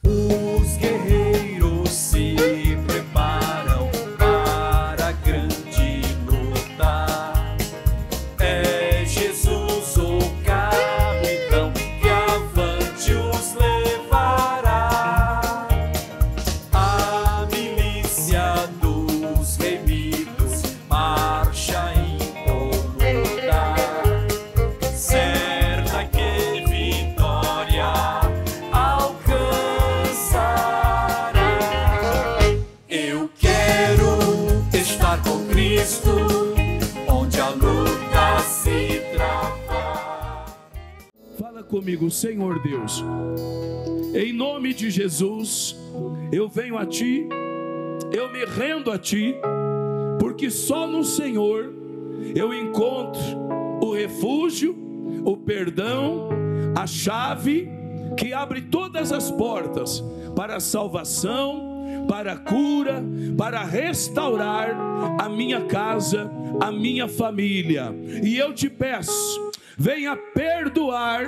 Os guerreiros se preparam para a grande luta. É Jesus o capitão que avante os levará. A milícia dos remidos marcha impoluta, certa que vitória alcançará. Eu quero estar com Cristo, onde a luta se trava. Fala comigo, Senhor Deus, em nome de Jesus, eu venho a Ti, eu me rendo a Ti, porque só no Senhor eu encontro o refúgio, o perdão, a chave que abre todas as portas para a salvação, para a cura, para restaurar a minha casa, a minha família. E eu te peço, venha perdoar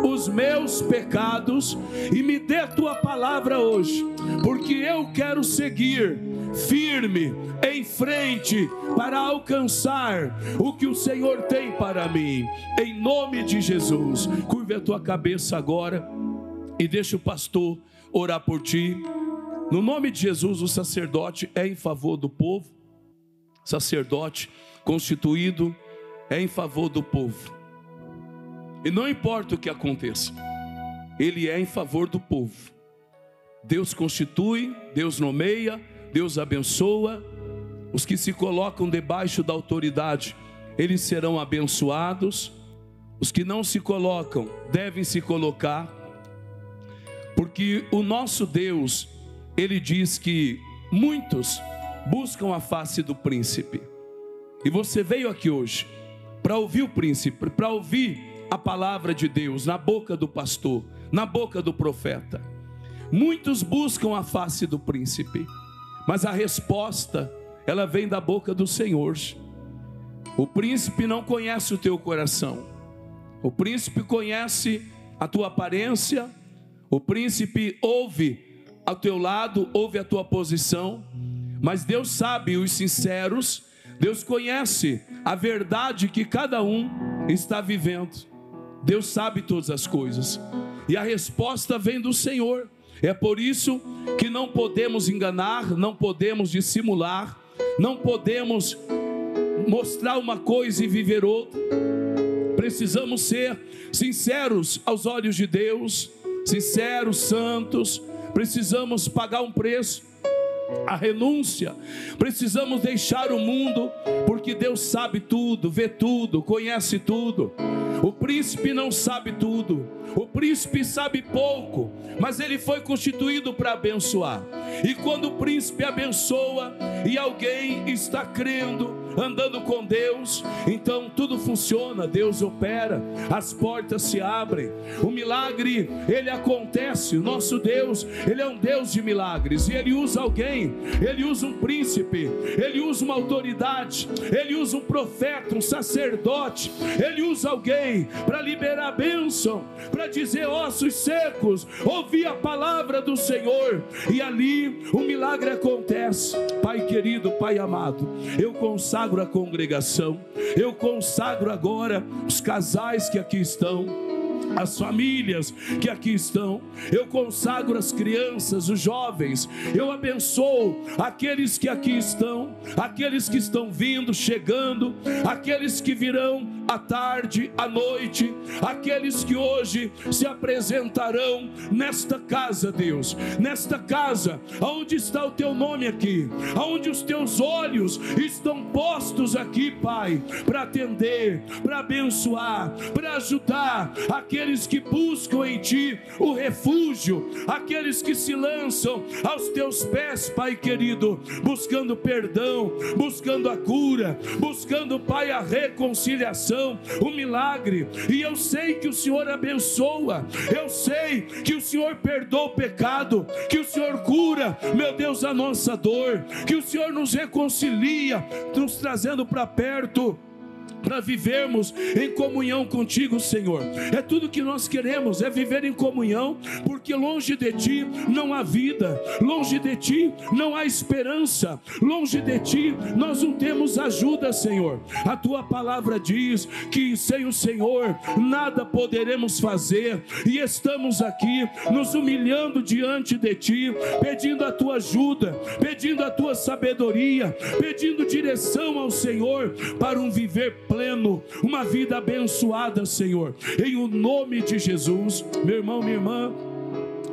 os meus pecados e me dê a tua palavra hoje, porque eu quero seguir firme em frente para alcançar o que o Senhor tem para mim, em nome de Jesus. Curve a tua cabeça agora e deixa o pastor orar por ti. No nome de Jesus, o sacerdote é em favor do povo, sacerdote constituído é em favor do povo, e não importa o que aconteça, ele é em favor do povo. Deus constitui, Deus nomeia, Deus abençoa. Os que se colocam debaixo da autoridade, eles serão abençoados. Os que não se colocam, devem se colocar, porque o nosso Deus, Ele diz que muitos buscam a face do príncipe. E você veio aqui hoje para ouvir o príncipe, para ouvir a palavra de Deus na boca do pastor, na boca do profeta. Muitos buscam a face do príncipe, mas a resposta, ela vem da boca do Senhor. O príncipe não conhece o teu coração, o príncipe conhece a tua aparência, o príncipe ouve ao teu lado, ouve a tua posição, mas Deus sabe os sinceros, Deus conhece a verdade que cada um está vivendo. Deus sabe todas as coisas, e a resposta vem do Senhor. É por isso que não podemos enganar, não podemos dissimular, não podemos mostrar uma coisa e viver outra. Precisamos ser sinceros aos olhos de Deus, sinceros, santos. Precisamos pagar um preço, a renúncia. Precisamos deixar o mundo, porque Deus sabe tudo, vê tudo, conhece tudo. O príncipe não sabe tudo, o príncipe sabe pouco, mas ele foi constituído para abençoar. E quando o príncipe abençoa e alguém está crendo, andando com Deus, então tudo funciona, Deus opera, as portas se abrem, o milagre, ele acontece. O nosso Deus, ele é um Deus de milagres, e ele usa alguém, ele usa um príncipe, ele usa uma autoridade, ele usa um profeta, um sacerdote, ele usa alguém para liberar a bênção, para dizer: ossos secos, ouvi a palavra do Senhor, e ali o milagre acontece. Pai querido, Pai amado, eu consagro a congregação, eu consagro agora os casais que aqui estão, as famílias que aqui estão, eu consagro as crianças, os jovens, eu abençoo aqueles que aqui estão, aqueles que estão vindo, chegando, aqueles que virão à tarde, à noite, aqueles que hoje se apresentarão nesta casa, Deus, nesta casa, aonde está o teu nome aqui, aonde os teus olhos estão postos aqui, Pai, para atender, para abençoar, para ajudar aqueles que buscam em Ti o refúgio, aqueles que se lançam aos Teus pés, Pai querido, buscando perdão, buscando a cura, buscando, Pai, a reconciliação, o milagre. E eu sei que o Senhor abençoa, eu sei que o Senhor perdoa o pecado, que o Senhor cura, meu Deus, a nossa dor, que o Senhor nos reconcilia, nos trazendo para perto para vivermos em comunhão contigo, Senhor. É tudo que nós queremos, é viver em comunhão, porque longe de ti não há vida, longe de ti não há esperança, longe de ti nós não temos ajuda, Senhor. A tua palavra diz que sem o Senhor nada poderemos fazer, e estamos aqui nos humilhando diante de ti, pedindo a tua ajuda, pedindo a tua sabedoria, pedindo direção ao Senhor para um viver pleno, uma vida abençoada, Senhor, em o nome de Jesus. Meu irmão, minha irmã,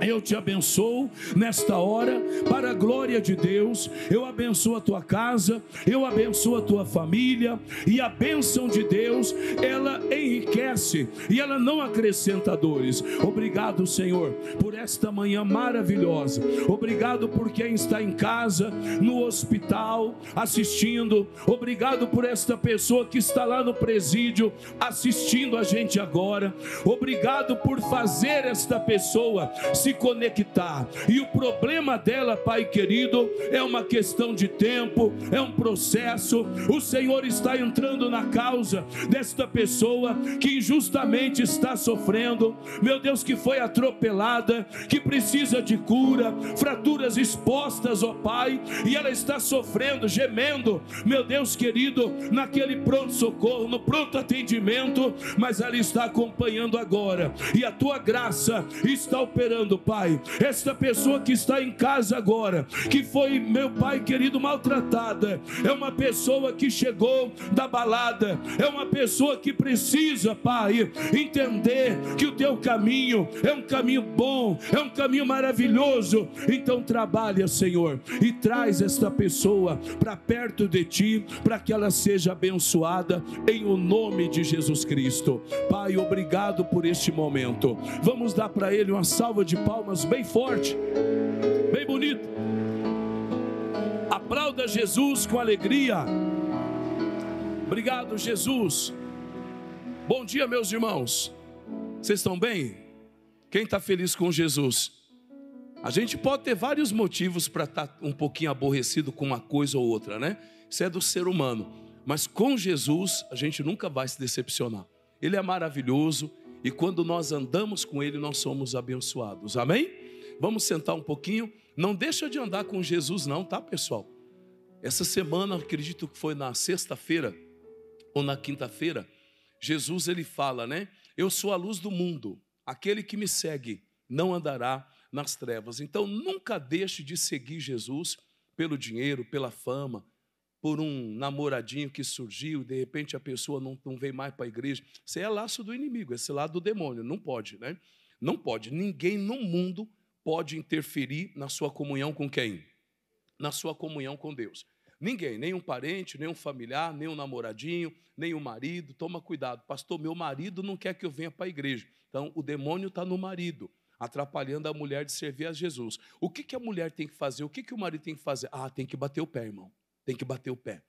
eu te abençoo nesta hora, para a glória de Deus. Eu abençoo a tua casa, eu abençoo a tua família, e a bênção de Deus, ela enriquece e ela não acrescenta dores. Obrigado, Senhor, por esta manhã maravilhosa. Obrigado por quem está em casa, no hospital, assistindo. Obrigado por esta pessoa que está lá no presídio, assistindo a gente agora. Obrigado por fazer esta pessoa se conectar, e o problema dela, Pai querido, é uma questão de tempo, é um processo. O Senhor está entrando na causa desta pessoa que injustamente está sofrendo, meu Deus, que foi atropelada, que precisa de cura, fraturas expostas, ó Pai, e ela está sofrendo, gemendo, meu Deus querido, naquele pronto-socorro, no pronto atendimento, mas ela está acompanhando agora, e a tua graça está operando, Pai. Esta pessoa que está em casa agora, que foi, meu Pai querido, maltratada, é uma pessoa que chegou da balada, é uma pessoa que precisa, Pai, entender que o teu caminho é um caminho bom, é um caminho maravilhoso. Então trabalha, Senhor, e traz esta pessoa para perto de ti, para que ela seja abençoada em o nome de Jesus Cristo. Pai, obrigado por este momento. Vamos dar para ele uma salva de palmas bem forte, bem bonito. Aplauda Jesus com alegria. Obrigado, Jesus. Bom dia, meus irmãos. Vocês estão bem? Quem está feliz com Jesus? A gente pode ter vários motivos para estar um pouquinho aborrecido com uma coisa ou outra, né? Isso é do ser humano. Mas com Jesus a gente nunca vai se decepcionar. Ele é maravilhoso, e quando nós andamos com Ele, nós somos abençoados, amém? Vamos sentar um pouquinho. Não deixa de andar com Jesus não, tá, pessoal? Essa semana, acredito que foi na sexta-feira ou na quinta-feira, Jesus, ele fala, né? Eu sou a luz do mundo, aquele que me segue não andará nas trevas. Então nunca deixe de seguir Jesus pelo dinheiro, pela fama, por um namoradinho que surgiu, de repente a pessoa não vem mais para a igreja. Isso é laço do inimigo, esse lado do demônio. Não pode, né? Não pode. Ninguém no mundo pode interferir na sua comunhão com quem? Na sua comunhão com Deus. Ninguém, nem um parente, nem um familiar, nem um namoradinho, nem um marido. Toma cuidado. Pastor, meu marido não quer que eu venha para a igreja. Então o demônio está no marido, atrapalhando a mulher de servir a Jesus. O que a mulher tem que fazer? O que o marido tem que fazer? Ah, tem que bater o pé, irmão. Tem que bater o pé.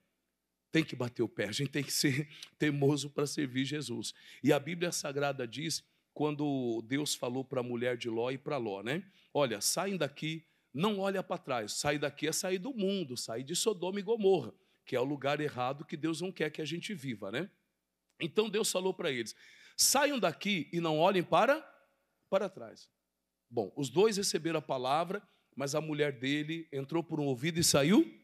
Tem que bater o pé. A gente tem que ser teimoso para servir Jesus. E a Bíblia Sagrada diz, quando Deus falou para a mulher de Ló e para Ló, né? Olha, saem daqui, não olha para trás. Sair daqui é sair do mundo, sair de Sodoma e Gomorra, que é o lugar errado que Deus não quer que a gente viva, né? Então Deus falou para eles, saiam daqui e não olhem para trás. Bom, os dois receberam a palavra, mas a mulher dele entrou por um ouvido e saiu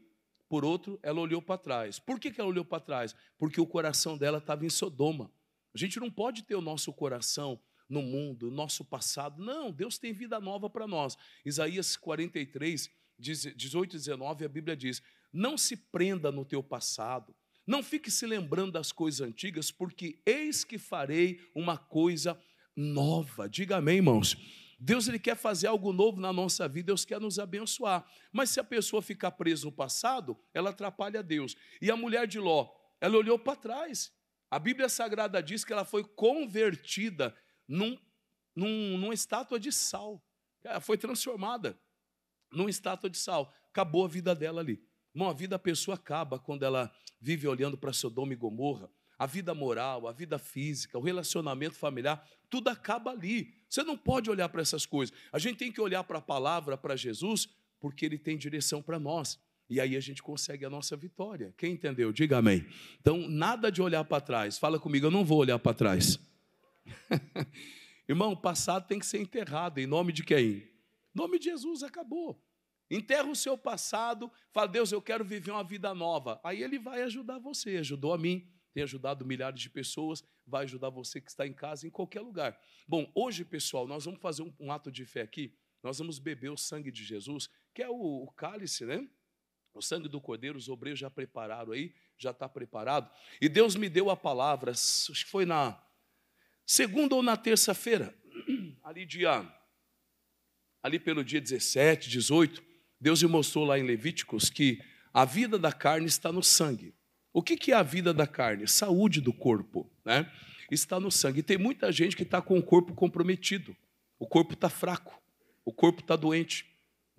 por outro. Ela olhou para trás. Por que ela olhou para trás? Porque o coração dela estava em Sodoma. A gente não pode ter o nosso coração no mundo, o nosso passado. Não, Deus tem vida nova para nós. Isaías 43, 18 e 19, a Bíblia diz, não se prenda no teu passado, não fique se lembrando das coisas antigas, porque eis que farei uma coisa nova. Diga amém, irmãos. Deus, ele quer fazer algo novo na nossa vida, Deus quer nos abençoar. Mas se a pessoa ficar presa no passado, ela atrapalha Deus. E a mulher de Ló, ela olhou para trás. A Bíblia Sagrada diz que ela foi convertida numa estátua de sal. Ela foi transformada numa estátua de sal. Acabou a vida dela ali. Irmão, a vida da pessoa acaba quando ela vive olhando para Sodoma e Gomorra. A vida moral, a vida física, o relacionamento familiar, tudo acaba ali. Você não pode olhar para essas coisas. A gente tem que olhar para a palavra, para Jesus, porque Ele tem direção para nós. E aí a gente consegue a nossa vitória. Quem entendeu? Diga amém. Então, nada de olhar para trás. Fala comigo, eu não vou olhar para trás. Irmão, o passado tem que ser enterrado. Em nome de quem? Em nome de Jesus, acabou. Enterra o seu passado. Fala, Deus, eu quero viver uma vida nova. Aí Ele vai ajudar você. Ajudou a mim, tem ajudado milhares de pessoas. Vai ajudar você que está em casa, em qualquer lugar. Bom, hoje, pessoal, nós vamos fazer um ato de fé aqui. Nós vamos beber o sangue de Jesus, que é o cálice, né? O sangue do Cordeiro, os obreiros já prepararam aí, já está preparado. E Deus me deu a palavra, acho que foi na segunda ou na terça-feira, ali pelo dia 17, 18, Deus me mostrou lá em Levíticos que a vida da carne está no sangue. O que é a vida da carne? Saúde do corpo, né? Está no sangue. E tem muita gente que está com o corpo comprometido, o corpo está fraco, o corpo está doente.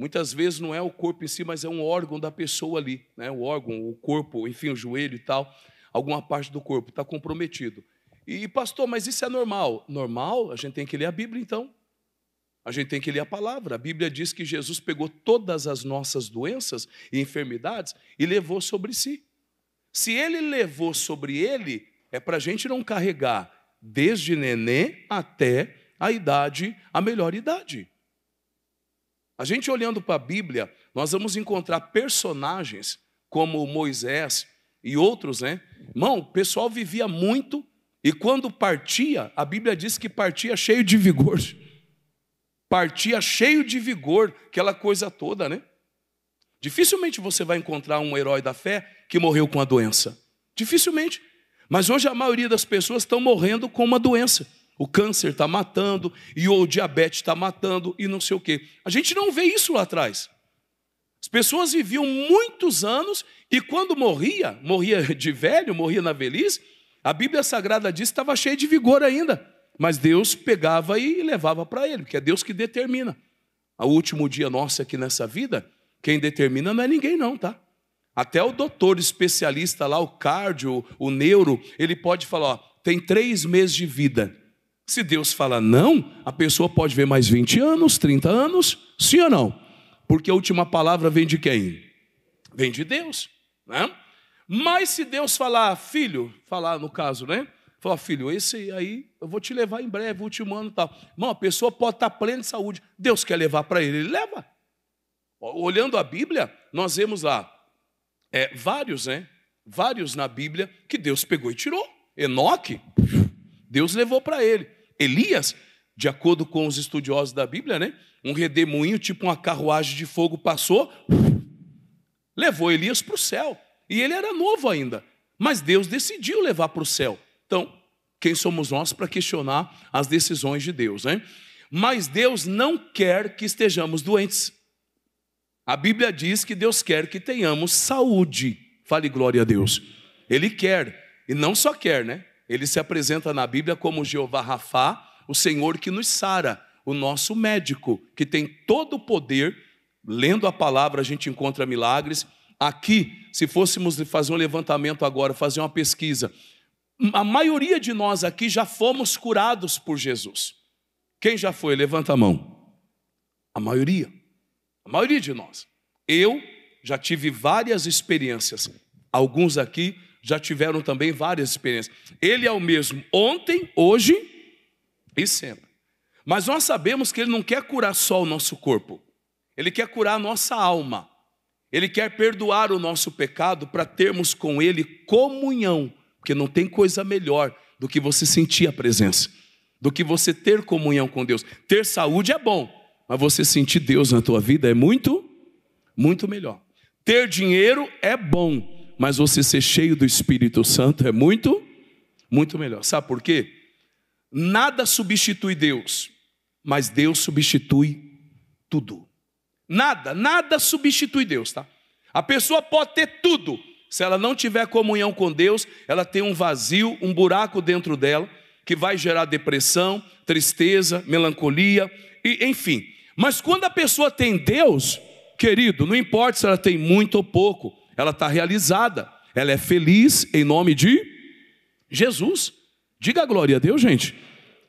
Muitas vezes não é o corpo em si, mas é um órgão da pessoa ali, né? O órgão, o corpo, enfim, o joelho e tal, alguma parte do corpo está comprometido. E, pastor, mas isso é normal? Normal? A gente tem que ler a Bíblia, então. A gente tem que ler a palavra. A Bíblia diz que Jesus pegou todas as nossas doenças e enfermidades e levou sobre si. Se Ele levou sobre Ele, é para a gente não carregar desde nenê até a melhor idade. A gente olhando para a Bíblia, nós vamos encontrar personagens como Moisés e outros, né? Irmão, o pessoal vivia muito e quando partia, a Bíblia diz que partia cheio de vigor. Partia cheio de vigor, aquela coisa toda, né? Dificilmente você vai encontrar um herói da fé que morreu com a doença. Dificilmente. Mas hoje a maioria das pessoas estão morrendo com uma doença. O câncer está matando, e o diabetes está matando, e não sei o quê. A gente não vê isso lá atrás. As pessoas viviam muitos anos, e quando morria de velho, morria na velhice, a Bíblia Sagrada diz que estava cheia de vigor ainda. Mas Deus pegava e levava para ele, porque é Deus que determina. O último dia nosso aqui nessa vida, quem determina não é ninguém não, tá? Até o doutor especialista lá, o cardio, o neuro, ele pode falar, ó, tem 3 meses de vida. Se Deus fala não, a pessoa pode ver mais 20 anos, 30 anos, sim ou não? Porque a última palavra vem de quem? Vem de Deus, né? Mas se Deus falar, filho, falar no caso, né? Falar, filho, esse aí eu vou te levar em breve, último ano e tal. Irmão, a pessoa pode estar plena de saúde. Deus quer levar para ele leva. Olhando a Bíblia, nós vemos lá vários, né? Vários na Bíblia que Deus pegou e tirou. Enoque, Deus levou para ele. Elias, de acordo com os estudiosos da Bíblia, né? Um redemoinho, tipo uma carruagem de fogo passou, levou Elias para o céu. E ele era novo ainda, mas Deus decidiu levar para o céu. Então, quem somos nós para questionar as decisões de Deus, né? Mas Deus não quer que estejamos doentes. A Bíblia diz que Deus quer que tenhamos saúde. Fale glória a Deus. Ele quer, e não só quer, né? Ele se apresenta na Bíblia como Jeová Rafá, o Senhor que nos sara, o nosso médico, que tem todo o poder. Lendo a palavra a gente encontra milagres. Aqui, se fôssemos fazer um levantamento agora, fazer uma pesquisa, a maioria de nós aqui já fomos curados por Jesus. Quem já foi? Levanta a mão. A maioria de nós. Eu já tive várias experiências. Alguns aqui já tiveram também várias experiências. Ele é o mesmo ontem, hoje e sempre. Mas nós sabemos que Ele não quer curar só o nosso corpo. Ele quer curar a nossa alma. Ele quer perdoar o nosso pecado para termos com Ele comunhão. Porque não tem coisa melhor do que você sentir a presença, do que você ter comunhão com Deus. Ter saúde é bom, mas você sentir Deus na tua vida é muito, muito melhor. Ter dinheiro é bom, mas você ser cheio do Espírito Santo é muito, muito melhor. Sabe por quê? Nada substitui Deus, mas Deus substitui tudo. Nada substitui Deus, tá? A pessoa pode ter tudo. Se ela não tiver comunhão com Deus, ela tem um vazio, um buraco dentro dela, que vai gerar depressão, tristeza, melancolia, e, enfim. Mas quando a pessoa tem Deus, querido, não importa se ela tem muito ou pouco, ela está realizada, ela é feliz em nome de Jesus. Diga glória a Deus, gente.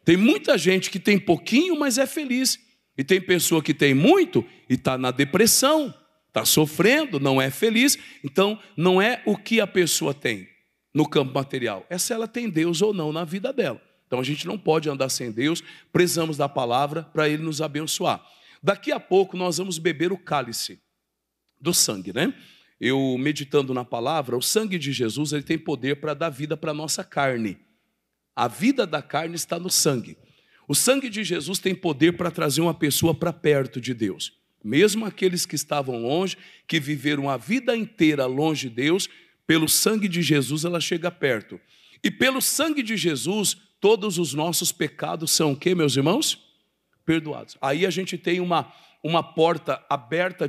Tem muita gente que tem pouquinho, mas é feliz. E tem pessoa que tem muito e está na depressão, está sofrendo, não é feliz. Então, não é o que a pessoa tem no campo material, é se ela tem Deus ou não na vida dela. Então, a gente não pode andar sem Deus, precisamos da palavra para Ele nos abençoar. Daqui a pouco, nós vamos beber o cálice do sangue, né? Eu, meditando na palavra, o sangue de Jesus, ele tem poder para dar vida para a nossa carne. A vida da carne está no sangue. O sangue de Jesus tem poder para trazer uma pessoa para perto de Deus. Mesmo aqueles que estavam longe, que viveram a vida inteira longe de Deus, pelo sangue de Jesus ela chega perto. E pelo sangue de Jesus, todos os nossos pecados são o quê, meus irmãos? Perdoados. Aí a gente tem uma porta aberta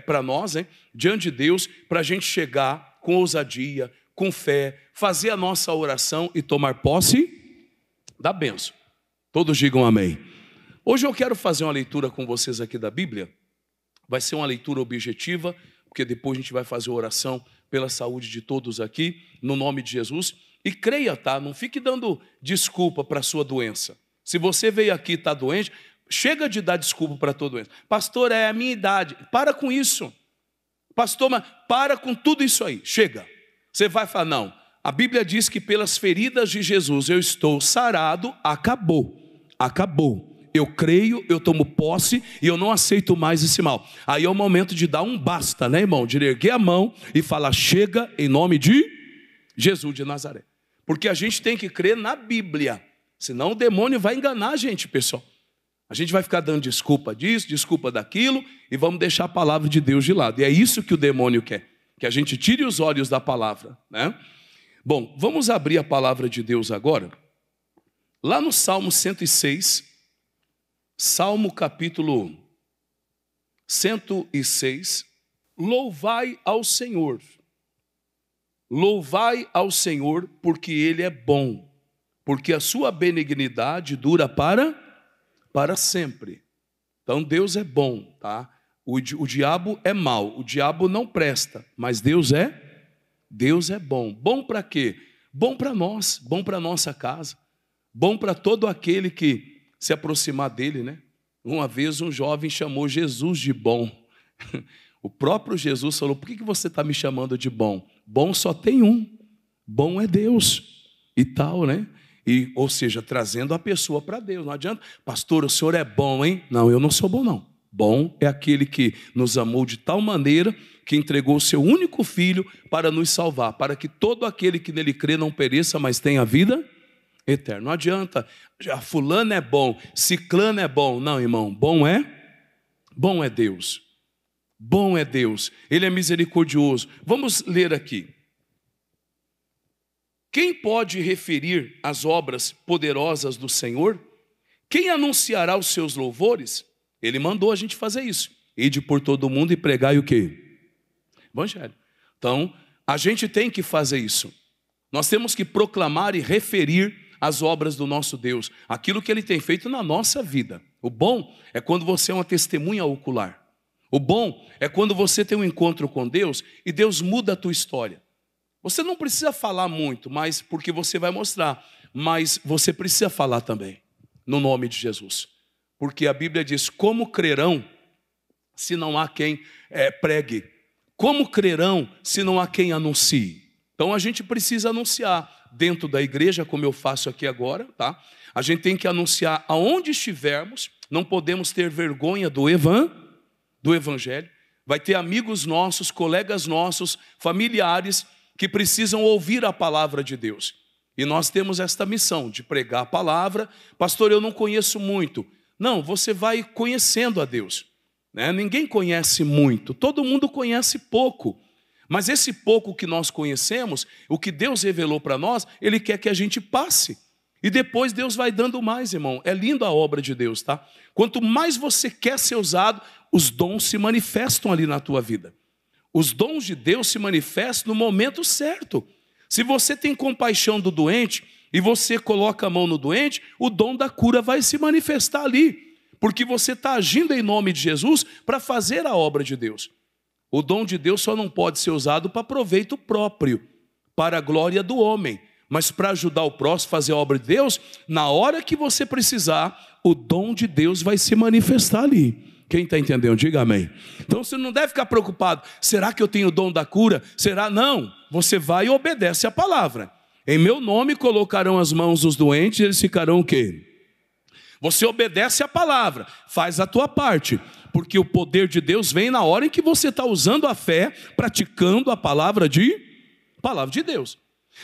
para nós, hein? Diante de Deus, para a gente chegar com ousadia, com fé, fazer a nossa oração e tomar posse da bênção. Todos digam amém. Hoje eu quero fazer uma leitura com vocês aqui da Bíblia. Vai ser uma leitura objetiva, porque depois a gente vai fazer oração pela saúde de todos aqui, no nome de Jesus. E creia, tá? Não fique dando desculpa para a sua doença. Se você veio aqui e está doente, chega de dar desculpa para a tua doença. Pastor, é a minha idade. Para com isso. Pastor, mas para com tudo isso aí. Chega. Você vai falar, não. A Bíblia diz que pelas feridas de Jesus eu estou sarado, acabou. Acabou. Eu creio, eu tomo posse e eu não aceito mais esse mal. Aí é o momento de dar um basta, né, irmão? De erguer a mão e falar, chega em nome de Jesus de Nazaré. Porque a gente tem que crer na Bíblia. Senão o demônio vai enganar a gente, pessoal. A gente vai ficar dando desculpa disso, desculpa daquilo, e vamos deixar a palavra de Deus de lado. E é isso que o demônio quer, que a gente tire os olhos da palavra, né? Bom, vamos abrir a palavra de Deus agora. Lá no Salmo 106, Salmo capítulo 106, louvai ao Senhor, porque Ele é bom, porque a sua benignidade dura para sempre. Então Deus é bom, tá? O diabo é mau, o diabo não presta, mas Deus é bom. Bom para quê? Bom para nós, bom para nossa casa, bom para todo aquele que se aproximar dele, né? Uma vez um jovem chamou Jesus de bom. O próprio Jesus falou, por que você está me chamando de bom? Bom só tem um, bom é Deus e tal, né? Ou seja, trazendo a pessoa para Deus. Não adianta, pastor, o senhor é bom, hein? Não, eu não sou bom, não. Bom é aquele que nos amou de tal maneira que entregou o seu único filho para nos salvar, para que todo aquele que nele crê não pereça, mas tenha vida eterna. Não adianta, já fulano é bom, ciclano é bom. Não, irmão, bom é Deus. Bom é Deus, Ele é misericordioso. Vamos ler aqui. Quem pode referir as obras poderosas do Senhor? Quem anunciará os seus louvores? Ele mandou a gente fazer isso. Ide por todo o mundo e pregai o quê? Evangelho. Então, a gente tem que fazer isso. Nós temos que proclamar e referir as obras do nosso Deus, aquilo que Ele tem feito na nossa vida. O bom é quando você é uma testemunha ocular. O bom é quando você tem um encontro com Deus e Deus muda a tua história. Você não precisa falar muito, mas porque você vai mostrar, mas você precisa falar também, no nome de Jesus. Porque a Bíblia diz, como crerão se não há quem pregue? Como crerão se não há quem anuncie? Então a gente precisa anunciar dentro da igreja, como eu faço aqui agora, tá? A gente tem que anunciar aonde estivermos, não podemos ter vergonha do Evangelho. Vai ter amigos nossos, colegas nossos, familiares, que precisam ouvir a palavra de Deus. E nós temos esta missão de pregar a palavra. Pastor, eu não conheço muito. Não, você vai conhecendo a Deus, né? Ninguém conhece muito, todo mundo conhece pouco. Mas esse pouco que nós conhecemos, o que Deus revelou para nós, Ele quer que a gente passe. E depois Deus vai dando mais, irmão. É lindo a obra de Deus, tá? Quanto mais você quer ser usado, os dons se manifestam ali na tua vida. Os dons de Deus se manifestam no momento certo. Se você tem compaixão do doente e você coloca a mão no doente, o dom da cura vai se manifestar ali, porque você está agindo em nome de Jesus para fazer a obra de Deus. O dom de Deus só não pode ser usado para proveito próprio, para a glória do homem, mas para ajudar o próximo a fazer a obra de Deus, na hora que você precisar, o dom de Deus vai se manifestar ali. Quem está entendendo? Diga amém. Então você não deve ficar preocupado. Será que eu tenho o dom da cura? Será? Não. Você vai e obedece a palavra. Em meu nome colocarão as mãos dos doentes e eles ficarão o quê? Você obedece a palavra, faz a tua parte. Porque o poder de Deus vem na hora em que você está usando a fé, praticando a palavra de Deus.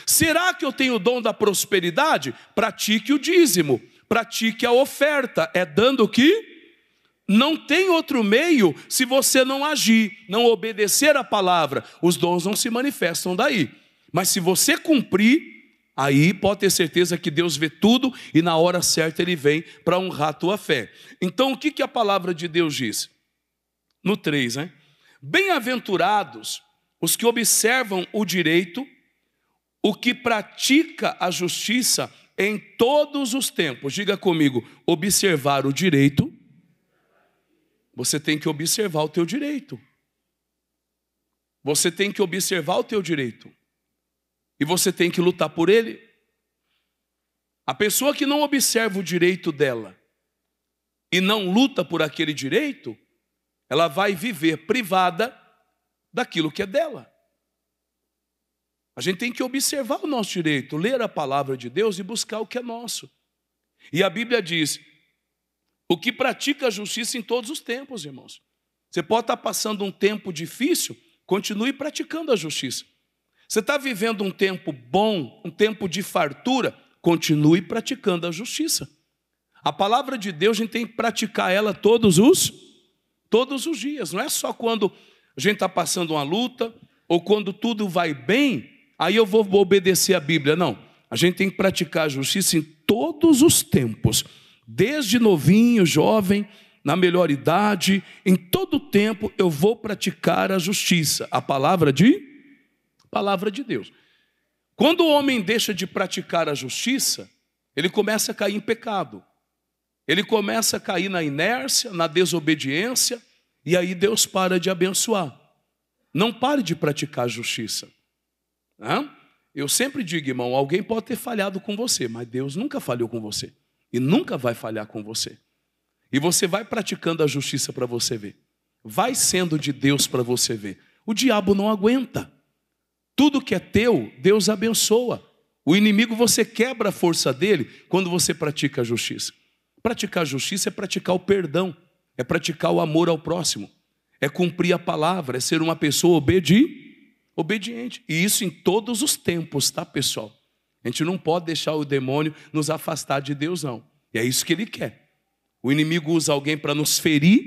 Será que eu tenho o dom da prosperidade? Pratique o dízimo, pratique a oferta. É dando o que? Não tem outro meio se você não agir, não obedecer a palavra. Os dons não se manifestam daí. Mas se você cumprir, aí pode ter certeza que Deus vê tudo e na hora certa Ele vem para honrar a tua fé. Então o que a palavra de Deus diz? No 3, né? Bem-aventurados os que observam o direito, o que pratica a justiça em todos os tempos. Diga comigo, observar o direito. Você tem que observar o teu direito. Você tem que observar o teu direito. E você tem que lutar por ele. A pessoa que não observa o direito dela e não luta por aquele direito, ela vai viver privada daquilo que é dela. A gente tem que observar o nosso direito, ler a palavra de Deus e buscar o que é nosso. E a Bíblia diz: o que pratica a justiça em todos os tempos, irmãos. Você pode estar passando um tempo difícil, continue praticando a justiça. Você está vivendo um tempo bom, um tempo de fartura, continue praticando a justiça. A palavra de Deus, a gente tem que praticar ela todos os dias. Não é só quando a gente está passando uma luta, ou quando tudo vai bem, aí eu vou obedecer a Bíblia. Não, a gente tem que praticar a justiça em todos os tempos. Desde novinho, jovem, na melhor idade, em todo tempo eu vou praticar a justiça, a palavra de Deus. Quando o homem deixa de praticar a justiça, ele começa a cair em pecado. Ele começa a cair na inércia, na desobediência, e aí Deus para de abençoar. Não pare de praticar a justiça. Eu sempre digo, irmão, alguém pode ter falhado com você, mas Deus nunca falhou com você. E nunca vai falhar com você. E você vai praticando a justiça para você ver. Vai sendo de Deus para você ver. O diabo não aguenta. Tudo que é teu, Deus abençoa. O inimigo, você quebra a força dele quando você pratica a justiça. Praticar a justiça é praticar o perdão. É praticar o amor ao próximo. É cumprir a palavra. É ser uma pessoa obediente. E isso em todos os tempos, tá, pessoal? A gente não pode deixar o demônio nos afastar de Deus, não. E é isso que ele quer. O inimigo usa alguém para nos ferir,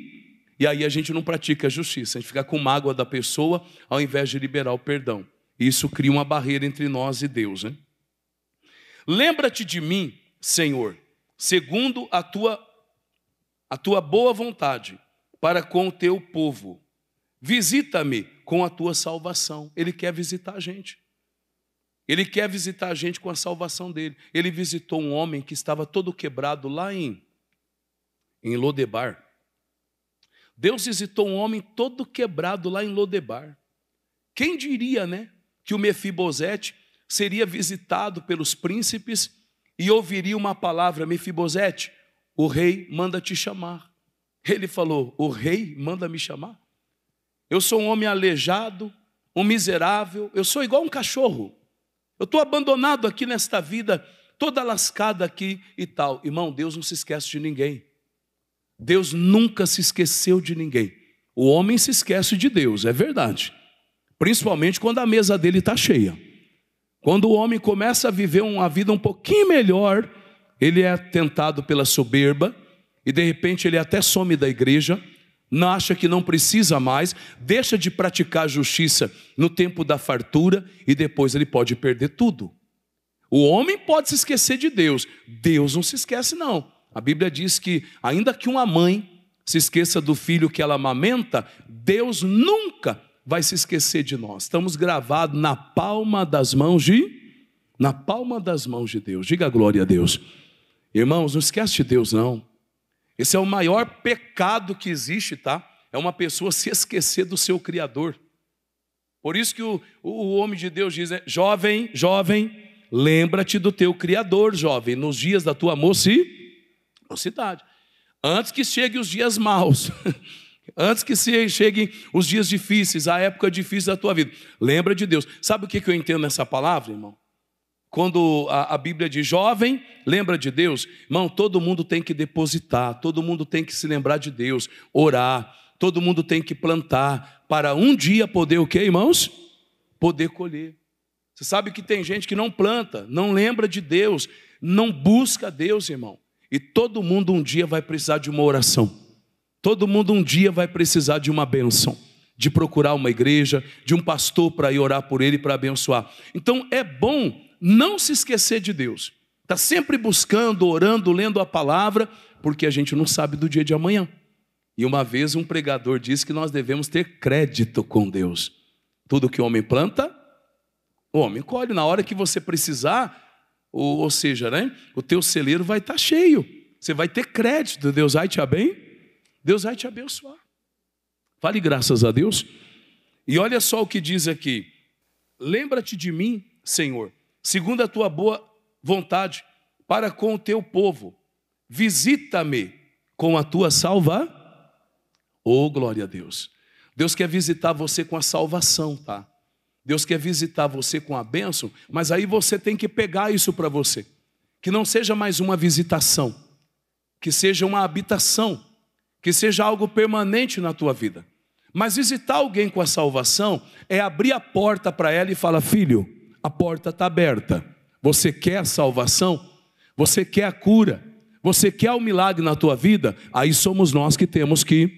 e aí a gente não pratica a justiça. A gente fica com mágoa da pessoa, ao invés de liberar o perdão. E isso cria uma barreira entre nós e Deus, né? Lembra-te de mim, Senhor, segundo a tua boa vontade, para com o teu povo. Visita-me com a tua salvação. Ele quer visitar a gente. Ele quer visitar a gente com a salvação dele. Ele visitou um homem que estava todo quebrado lá em Lodebar. Deus visitou um homem todo quebrado lá em Lodebar. Quem diria, né, que o Mefibosete seria visitado pelos príncipes e ouviria uma palavra: Mefibosete, o rei manda te chamar. Ele falou: o rei manda me chamar? Eu sou um homem aleijado, um miserável, eu sou igual um cachorro. Eu estou abandonado aqui nesta vida, toda lascada aqui e tal. Irmão, Deus não se esquece de ninguém. Deus nunca se esqueceu de ninguém. O homem se esquece de Deus, é verdade. Principalmente quando a mesa dele está cheia. Quando o homem começa a viver uma vida um pouquinho melhor, ele é tentado pela soberba, e de repente ele até some da igreja, não acha que não precisa mais, deixa de praticar a justiça no tempo da fartura e depois ele pode perder tudo. O homem pode se esquecer de Deus, Deus não se esquece não. A Bíblia diz que ainda que uma mãe se esqueça do filho que ela amamenta, Deus nunca vai se esquecer de nós. Estamos gravados na palma das mãos de Deus. Diga glória a Deus. Irmãos, não esquece de Deus não. Esse é o maior pecado que existe, tá? É uma pessoa se esquecer do seu Criador. Por isso que o homem de Deus diz, né? Jovem, lembra-te do teu Criador, jovem, nos dias da tua mocidade. Antes que cheguem os dias maus, antes que cheguem os dias difíceis, a época difícil da tua vida, lembra de Deus. Sabe o que eu entendo nessa palavra, irmão? Quando a Bíblia diz jovem, lembra de Deus. Irmão, todo mundo tem que depositar, todo mundo tem que se lembrar de Deus, orar, todo mundo tem que plantar, para um dia poder o quê, irmãos? Poder colher. Você sabe que tem gente que não planta, não lembra de Deus, não busca Deus, irmão. E todo mundo um dia vai precisar de uma oração. Todo mundo um dia vai precisar de uma bênção, de procurar uma igreja, de um pastor para ir orar por ele, para abençoar. Então é bom não se esquecer de Deus. Está sempre buscando, orando, lendo a palavra, porque a gente não sabe do dia de amanhã. E uma vez um pregador disse que nós devemos ter crédito com Deus. Tudo que o homem planta, o homem colhe. Na hora que você precisar, ou seja, né, o teu celeiro vai estar cheio. Você vai ter crédito, Deus vai te Deus vai te abençoar. Fale graças a Deus. E olha só o que diz aqui. Lembra-te de mim, Senhor, segundo a tua boa vontade, para com o teu povo. Visita-me com a tua salva. Oh, glória a Deus. Deus quer visitar você com a salvação, tá? Deus quer visitar você com a bênção, mas aí você tem que pegar isso para você. Que não seja mais uma visitação, que seja uma habitação, que seja algo permanente na tua vida. Mas visitar alguém com a salvação é abrir a porta para ela e falar: filho, a porta está aberta. Você quer a salvação? Você quer a cura? Você quer o milagre na tua vida? Aí somos nós que temos que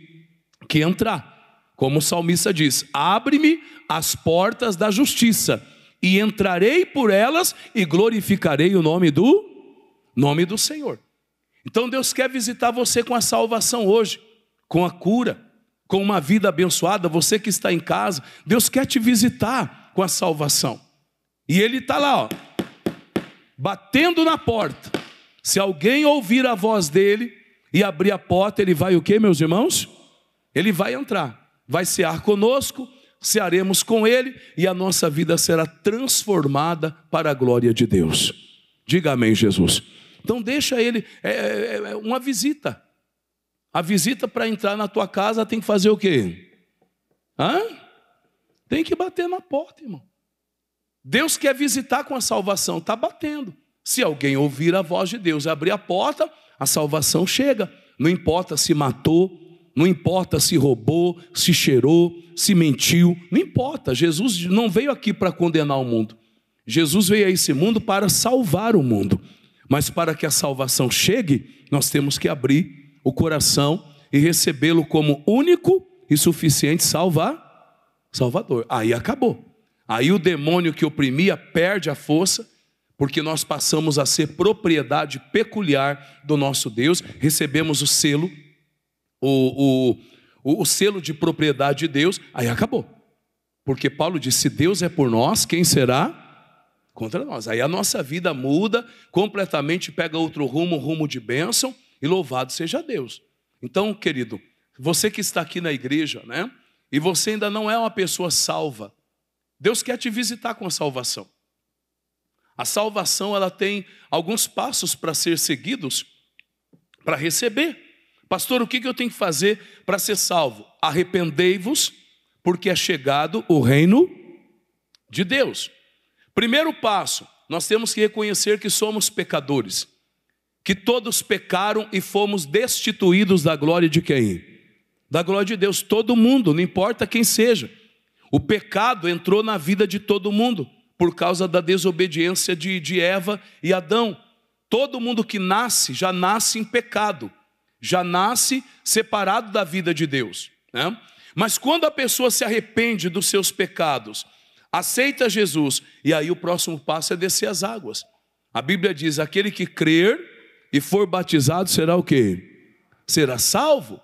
entrar. Como o salmista diz: abre-me as portas da justiça, e entrarei por elas e glorificarei o nome do Senhor. Então Deus quer visitar você com a salvação hoje, com a cura, com uma vida abençoada. Você que está em casa, Deus quer te visitar com a salvação. E Ele está lá, ó, batendo na porta. Se alguém ouvir a voz dele e abrir a porta, ele vai o quê, meus irmãos? Ele vai entrar, vai cear conosco, cearemos com ele, e a nossa vida será transformada para a glória de Deus. Diga amém, Jesus. Então deixa ele, uma visita. A visita para entrar na tua casa tem que fazer o quê? Tem que bater na porta, irmão. Deus quer visitar com a salvação, está batendo. Se alguém ouvir a voz de Deus, abrir a porta, a salvação chega. Não importa se matou, não importa se roubou, se cheirou, se mentiu, não importa. Jesus não veio aqui para condenar o mundo. Jesus veio a esse mundo para salvar o mundo. Mas para que a salvação chegue, nós temos que abrir o coração e recebê-lo como único e suficiente Salvador. Aí acabou. Aí o demônio que oprimia perde a força, porque nós passamos a ser propriedade peculiar do nosso Deus. Recebemos o selo, o selo de propriedade de Deus. Aí acabou. Porque Paulo disse: se Deus é por nós, quem será contra nós? Aí a nossa vida muda completamente, pega outro rumo, um rumo de bênção, e louvado seja Deus. Então, querido, você que está aqui na igreja, né, e você ainda não é uma pessoa salva, Deus quer te visitar com a salvação. A salvação, ela tem alguns passos para ser seguidos, para receber. Pastor, o que eu tenho que fazer para ser salvo? Arrependei-vos, porque é chegado o reino de Deus. Primeiro passo, nós temos que reconhecer que somos pecadores, que todos pecaram e fomos destituídos da glória de quem? Da glória de Deus. Todo mundo, não importa quem seja. O pecado entrou na vida de todo mundo por causa da desobediência de Eva e Adão. Todo mundo que nasce, já nasce em pecado, já nasce separado da vida de Deus, né? Mas quando a pessoa se arrepende dos seus pecados, aceita Jesus, e aí o próximo passo é descer as águas. A Bíblia diz: aquele que crer e for batizado será o quê? Será salvo.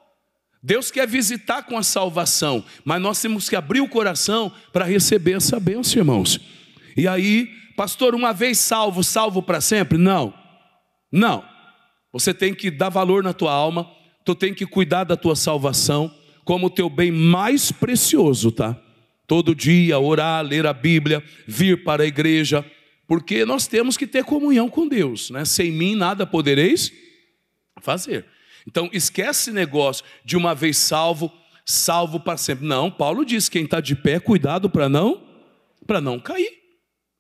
Deus quer visitar com a salvação, mas nós temos que abrir o coração para receber essa bênção, irmãos. E aí, pastor, uma vez salvo, salvo para sempre? Não, não. Você tem que dar valor na tua alma, tu tem que cuidar da tua salvação como o teu bem mais precioso, tá? Todo dia orar, ler a Bíblia, vir para a igreja, porque nós temos que ter comunhão com Deus, né? Sem mim nada podereis fazer. Então esquece esse negócio de uma vez salvo, salvo para sempre. Não, Paulo diz, quem está de pé, cuidado para não cair.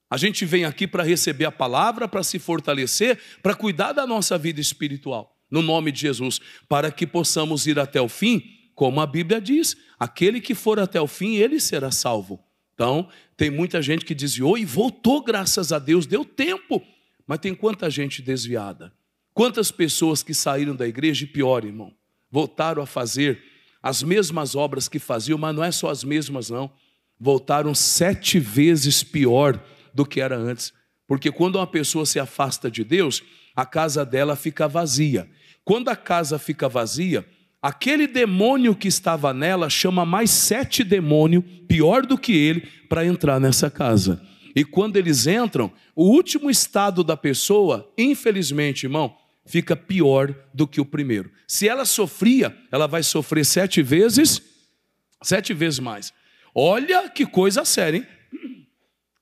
A gente vem aqui para receber a palavra, para se fortalecer, para cuidar da nossa vida espiritual, no nome de Jesus, para que possamos ir até o fim, como a Bíblia diz, aquele que for até o fim, ele será salvo. Então, tem muita gente que desviou e voltou, graças a Deus, deu tempo, mas tem quanta gente desviada, quantas pessoas que saíram da igreja e pior, irmão, voltaram a fazer as mesmas obras que faziam, mas não é só as mesmas não, voltaram 7 vezes pior do que era antes, porque quando uma pessoa se afasta de Deus, a casa dela fica vazia. Quando a casa fica vazia, aquele demônio que estava nela chama mais 7 demônios, pior do que ele, para entrar nessa casa. E quando eles entram, o último estado da pessoa, infelizmente, irmão, fica pior do que o primeiro. Se ela sofria, ela vai sofrer 7 vezes mais. Olha que coisa séria, hein?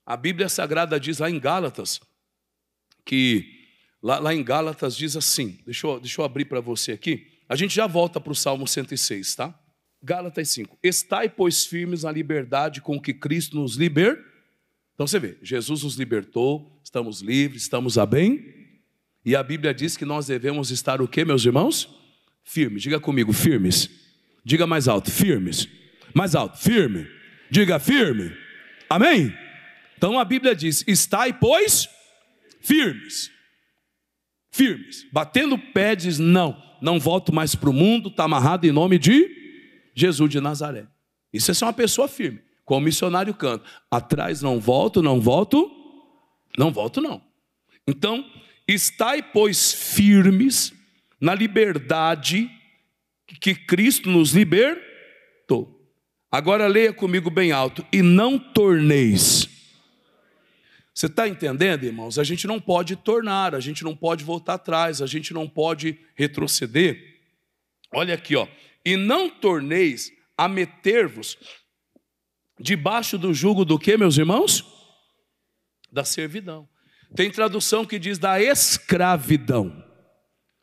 A Bíblia Sagrada diz lá em Gálatas, que lá em Gálatas diz assim, deixa eu abrir para você aqui, a gente já volta para o Salmo 106, tá? Gálatas 5, estai, pois, firmes na liberdade com que Cristo nos libertou. Então você vê, Jesus nos libertou, estamos livres, estamos a bem, e a Bíblia diz que nós devemos estar o quê, meus irmãos? Firmes, diga comigo, firmes. Diga mais alto, firmes. Mais alto, firme. Diga firme. Amém? Então a Bíblia diz, estai, pois, firmes. Firmes. Batendo pé, diz, não volto mais para o mundo, está amarrado em nome de Jesus de Nazaré. Isso é ser uma pessoa firme. Como o missionário canta, atrás não volto. Então, estai, pois, firmes na liberdade que Cristo nos libertou. Agora leia comigo bem alto, e não torneis. Você está entendendo, irmãos? A gente não pode tornar, a gente não pode voltar atrás, a gente não pode retroceder. Olha aqui, ó. E não torneis a meter-vos debaixo do jugo do quê, meus irmãos? Da servidão. Tem tradução que diz da escravidão.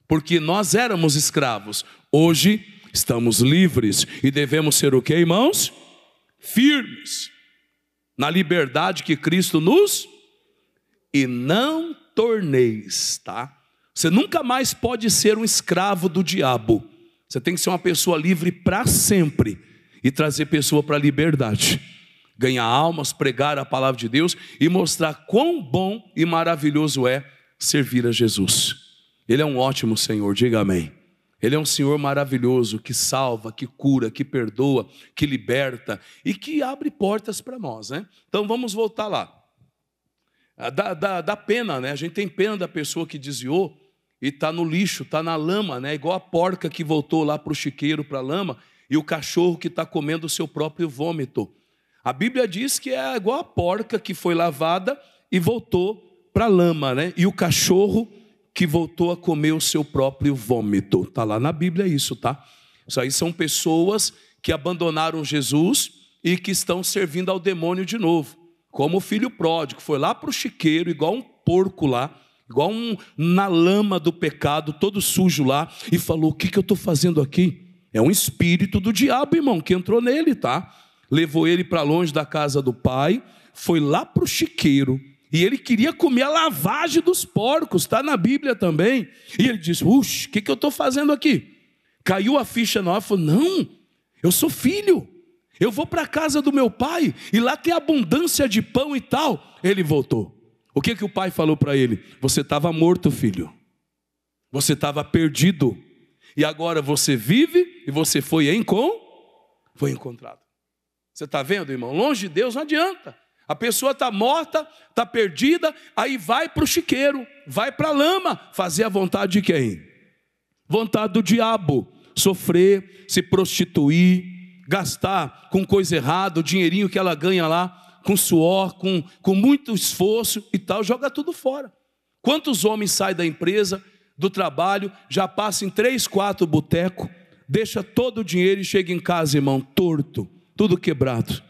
Porque nós éramos escravos. Hoje estamos livres e devemos ser o quê, irmãos? Firmes. Na liberdade que Cristo nos... E não torneis, tá? Você nunca mais pode ser um escravo do diabo. Você tem que ser uma pessoa livre para sempre e trazer pessoa para a liberdade. Ganhar almas, pregar a palavra de Deus e mostrar quão bom e maravilhoso é servir a Jesus. Ele é um ótimo Senhor, diga amém. Ele é um Senhor maravilhoso que salva, que cura, que perdoa, que liberta e que abre portas para nós, né? Então vamos voltar lá. Dá pena, né? A gente tem pena da pessoa que desviou e está no lixo, está na lama, né? Igual a porca que voltou lá para o chiqueiro, para a lama, e o cachorro que está comendo o seu próprio vômito. A Bíblia diz que é igual a porca que foi lavada e voltou para a lama, né? E o cachorro que voltou a comer o seu próprio vômito. Está lá na Bíblia isso, tá? Isso aí são pessoas que abandonaram Jesus e que estão servindo ao demônio de novo. Como o filho pródigo, foi lá para o chiqueiro, igual um porco lá, igual na lama do pecado, todo sujo lá, e falou, o que eu estou fazendo aqui? É um espírito do diabo, irmão, que entrou nele, tá? Levou ele para longe da casa do pai, foi lá para o chiqueiro, e ele queria comer a lavagem dos porcos, está na Bíblia também. E ele disse, o que eu estou fazendo aqui? Caiu a ficha nova, falou, não, eu sou filho. Eu vou para a casa do meu pai, e lá tem abundância de pão e tal. Ele voltou. O que o pai falou para ele? Você estava morto, filho. Você estava perdido. E agora você vive e você foi encontrado. Você está vendo, irmão? Longe de Deus não adianta. A pessoa está morta, está perdida, aí vai para o chiqueiro, vai para a lama, fazer a vontade de quem? Vontade do diabo. Sofrer, se prostituir, gastar com coisa errada, o dinheirinho que ela ganha lá, com suor, com muito esforço e tal, joga tudo fora. Quantos homens saem da empresa, do trabalho, já passam em 3, 4 botecos, deixa todo o dinheiro e chega em casa, irmão, torto, tudo quebrado.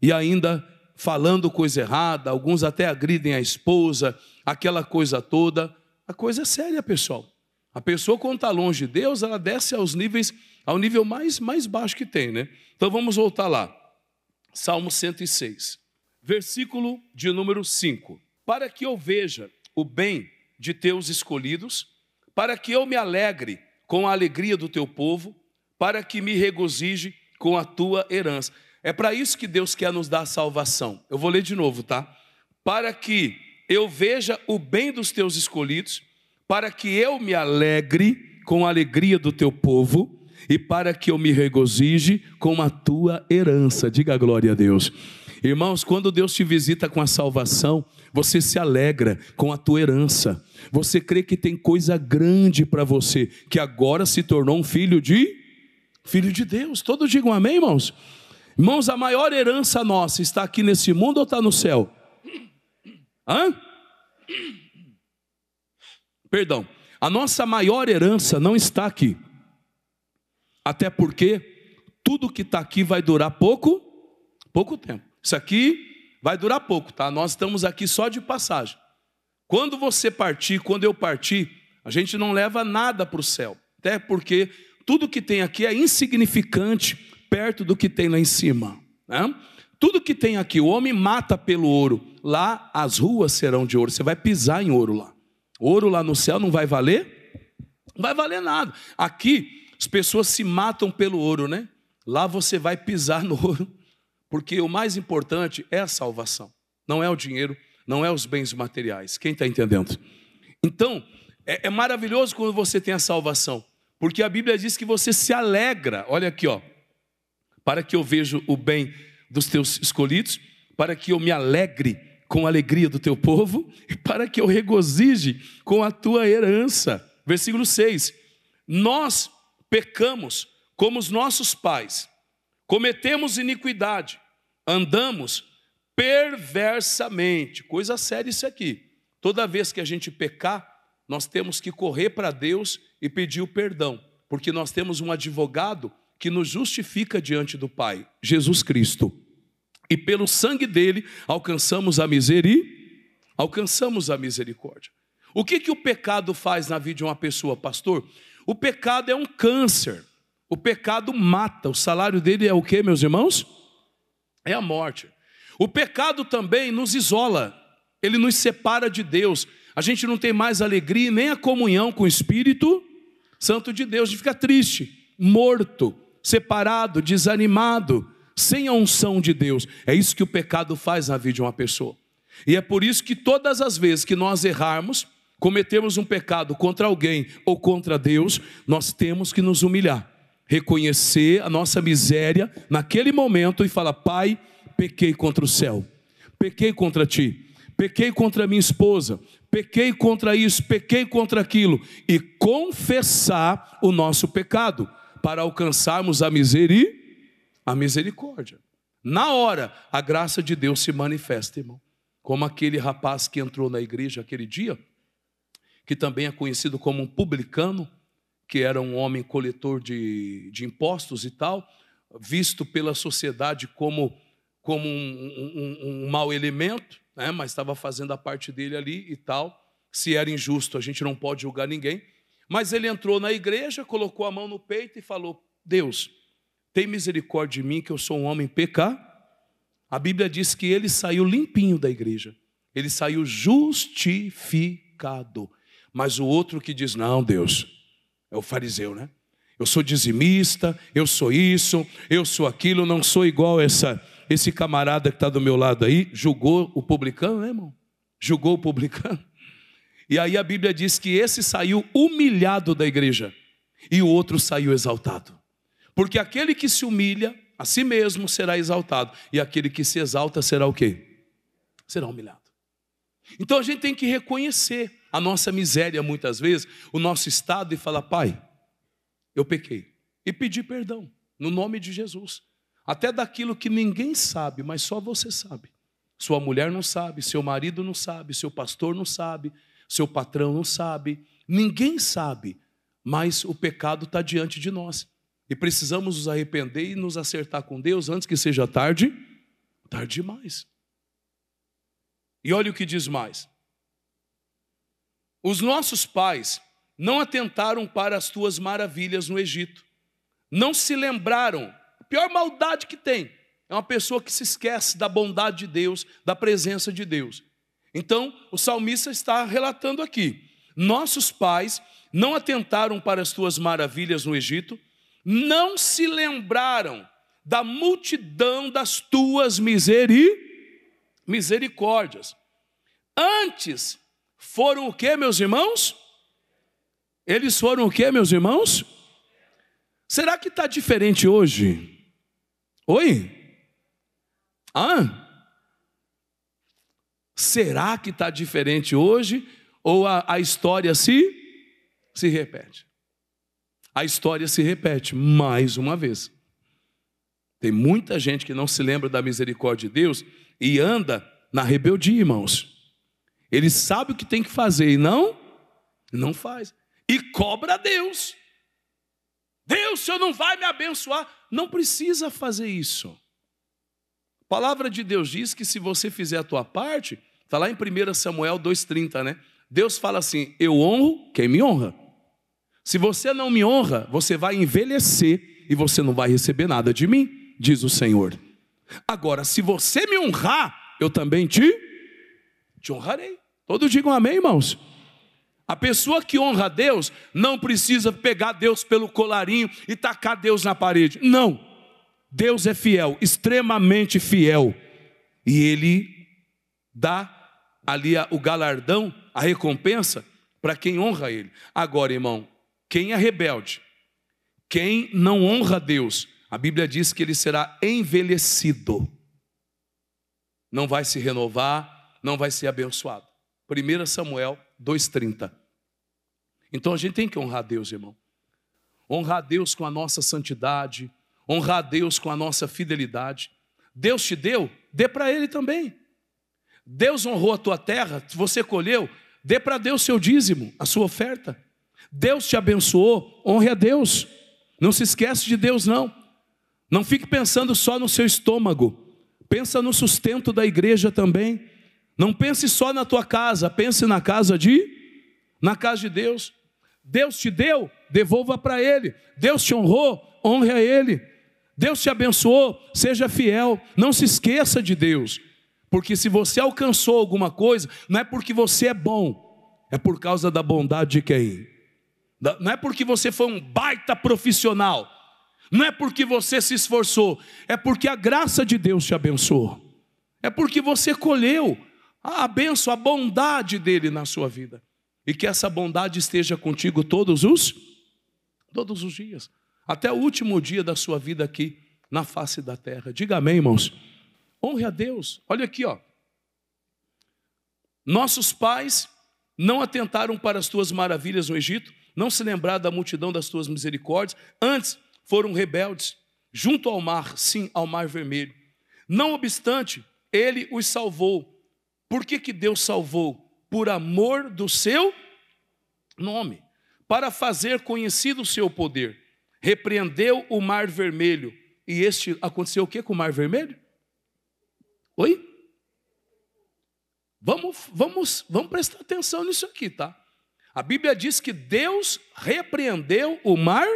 E ainda falando coisa errada, alguns até agridem a esposa, aquela coisa toda. A coisa é séria, pessoal. A pessoa, quando está longe de Deus, ela desce ao nível mais baixo que tem, né? Então vamos voltar lá. Salmo 106, versículo de número 5. Para que eu veja o bem de teus escolhidos, para que eu me alegre com a alegria do teu povo, para que me regozije com a tua herança. É para isso que Deus quer nos dar a salvação. Eu vou ler de novo, tá? Para que eu veja o bem dos teus escolhidos, para que eu me alegre com a alegria do teu povo, e para que eu me regozije com a tua herança. Diga glória a Deus. Irmãos, quando Deus te visita com a salvação, você se alegra com a tua herança. Você crê que tem coisa grande para você, que agora se tornou um filho de Deus. Todos digam amém, irmãos? Irmãos, a maior herança nossa está aqui nesse mundo ou está no céu? Perdão, a nossa maior herança não está aqui. Até porque tudo que está aqui vai durar pouco tempo. Isso aqui vai durar pouco, tá? Nós estamos aqui só de passagem. Quando você partir, quando eu partir, a gente não leva nada para o céu. Até porque tudo que tem aqui é insignificante perto do que tem lá em cima, né? Tudo que tem aqui, o homem mata pelo ouro. Lá as ruas serão de ouro. Você vai pisar em ouro lá. Ouro lá no céu não vai valer? Não vai valer nada. Aqui as pessoas se matam pelo ouro, né? Lá você vai pisar no ouro. Porque o mais importante é a salvação. Não é o dinheiro, não é os bens materiais. Quem está entendendo? Então, é maravilhoso quando você tem a salvação. Porque a Bíblia diz que você se alegra. Olha aqui, ó. Para que eu veja o bem dos teus escolhidos, para que eu me alegre com a alegria do teu povo, e para que eu regozije com a tua herança. Versículo 6. Nós pecamos como os nossos pais, cometemos iniquidade, andamos perversamente. Coisa séria isso aqui. Toda vez que a gente pecar, nós temos que correr para Deus e pedir o perdão, porque nós temos um advogado que nos justifica diante do Pai, Jesus Cristo. E pelo sangue dele alcançamos a misericórdia. O que o pecado faz na vida de uma pessoa, pastor? O pecado é um câncer. O pecado mata. O salário dele é o quê, meus irmãos? É a morte. O pecado também nos isola. Ele nos separa de Deus. A gente não tem mais alegria nem a comunhão com o Espírito Santo de Deus. A gente fica triste, morto, separado, desanimado, sem a unção de Deus. É isso que o pecado faz na vida de uma pessoa. E é por isso que todas as vezes que nós errarmos, cometemos um pecado contra alguém ou contra Deus, nós temos que nos humilhar, reconhecer a nossa miséria naquele momento e falar: Pai, pequei contra o céu, pequei contra ti, pequei contra minha esposa, pequei contra isso, pequei contra aquilo, e confessar o nosso pecado para alcançarmos a misericórdia. Na hora, a graça de Deus se manifesta, irmão. Como aquele rapaz que entrou na igreja aquele dia, que também é conhecido como um publicano, que era um homem coletor de impostos e tal, visto pela sociedade como um mau elemento, né? Mas estava fazendo a parte dele ali e tal. Se era injusto, a gente não pode julgar ninguém. Mas ele entrou na igreja, colocou a mão no peito e falou: Deus, tem misericórdia de mim, que eu sou um homem pecador. A Bíblia diz que ele saiu limpinho da igreja. Ele saiu justificado. Mas o outro que diz: não, Deus, é o fariseu, né? Eu sou dizimista, eu sou isso, eu sou aquilo, não sou igual esse camarada que está do meu lado aí. Julgou o publicano, né, irmão? Julgou o publicano. E aí a Bíblia diz que esse saiu humilhado da igreja e o outro saiu exaltado. Porque aquele que se humilha a si mesmo será exaltado, e aquele que se exalta será o quê? Será humilhado. Então a gente tem que reconhecer a nossa miséria muitas vezes, o nosso estado, e falar: Pai, eu pequei, e pedir perdão no nome de Jesus, até daquilo que ninguém sabe, mas só você sabe. Sua mulher não sabe, seu marido não sabe, seu pastor não sabe, seu patrão não sabe, ninguém sabe, mas o pecado está diante de nós, e precisamos nos arrepender e nos acertar com Deus antes que seja tarde demais. E olha o que diz mais: os nossos pais não atentaram para as tuas maravilhas no Egito. Não se lembraram. A pior maldade que tem é uma pessoa que se esquece da bondade de Deus, da presença de Deus. Então, o salmista está relatando aqui: nossos pais não atentaram para as tuas maravilhas no Egito, não se lembraram da multidão das tuas misericórdias. Antes foram o que, meus irmãos? Eles foram o que, meus irmãos? Será que está diferente hoje? Oi? Será que está diferente hoje? Ou a história se repete? A história se repete mais uma vez. Tem muita gente que não se lembra da misericórdia de Deus e anda na rebeldia, irmãos. Ele sabe o que tem que fazer e não faz. E cobra a Deus. Deus, o Senhor não vai me abençoar. Não precisa fazer isso. A palavra de Deus diz que se você fizer a tua parte, está lá em 1 Samuel 2,30, né? Deus fala assim: eu honro quem me honra. Se você não me honra, você vai envelhecer e você não vai receber nada de mim, diz o Senhor. Agora, se você me honrar, eu também te honrarei. Todos digam amém, irmãos. A pessoa que honra a Deus não precisa pegar Deus pelo colarinho e tacar Deus na parede. Não. Deus é fiel, extremamente fiel. E Ele dá ali o galardão, a recompensa para quem honra Ele. Agora, irmão, quem é rebelde, quem não honra a Deus, a Bíblia diz que ele será envelhecido. Não vai se renovar, não vai ser abençoado. 1 Samuel 2,30. Então a gente tem que honrar a Deus, irmão. Honrar a Deus com a nossa santidade, honrar a Deus com a nossa fidelidade. Deus te deu, dê para Ele também. Deus honrou a tua terra, você colheu, dê para Deus seu dízimo, a sua oferta. Deus te abençoou, honre a Deus. Não se esquece de Deus, não. Não fique pensando só no seu estômago. Pensa no sustento da igreja também. Não pense só na tua casa, pense na casa de Deus. Deus te deu, devolva para Ele. Deus te honrou, honre a Ele. Deus te abençoou, seja fiel. Não se esqueça de Deus. Porque se você alcançou alguma coisa, não é porque você é bom, é por causa da bondade de quem? Não é porque você foi um baita profissional, não é porque você se esforçou, é porque a graça de Deus te abençoou. É porque você colheu a bênção, a bondade dele na sua vida. E que essa bondade esteja contigo todos os dias, até o último dia da sua vida aqui na face da terra. Diga amém, irmãos. Honre a Deus. Olha aqui, ó. Nossos pais não atentaram para as tuas maravilhas no Egito, não se lembraram da multidão das tuas misericórdias, antes foram rebeldes, junto ao mar, sim, ao mar vermelho. Não obstante, Ele os salvou. Por que Deus salvou? Por amor do seu nome, para fazer conhecido o seu poder. Repreendeu o mar vermelho. E aconteceu o que com o mar vermelho? Oi? Vamos prestar atenção nisso aqui, tá? A Bíblia diz que Deus repreendeu o mar.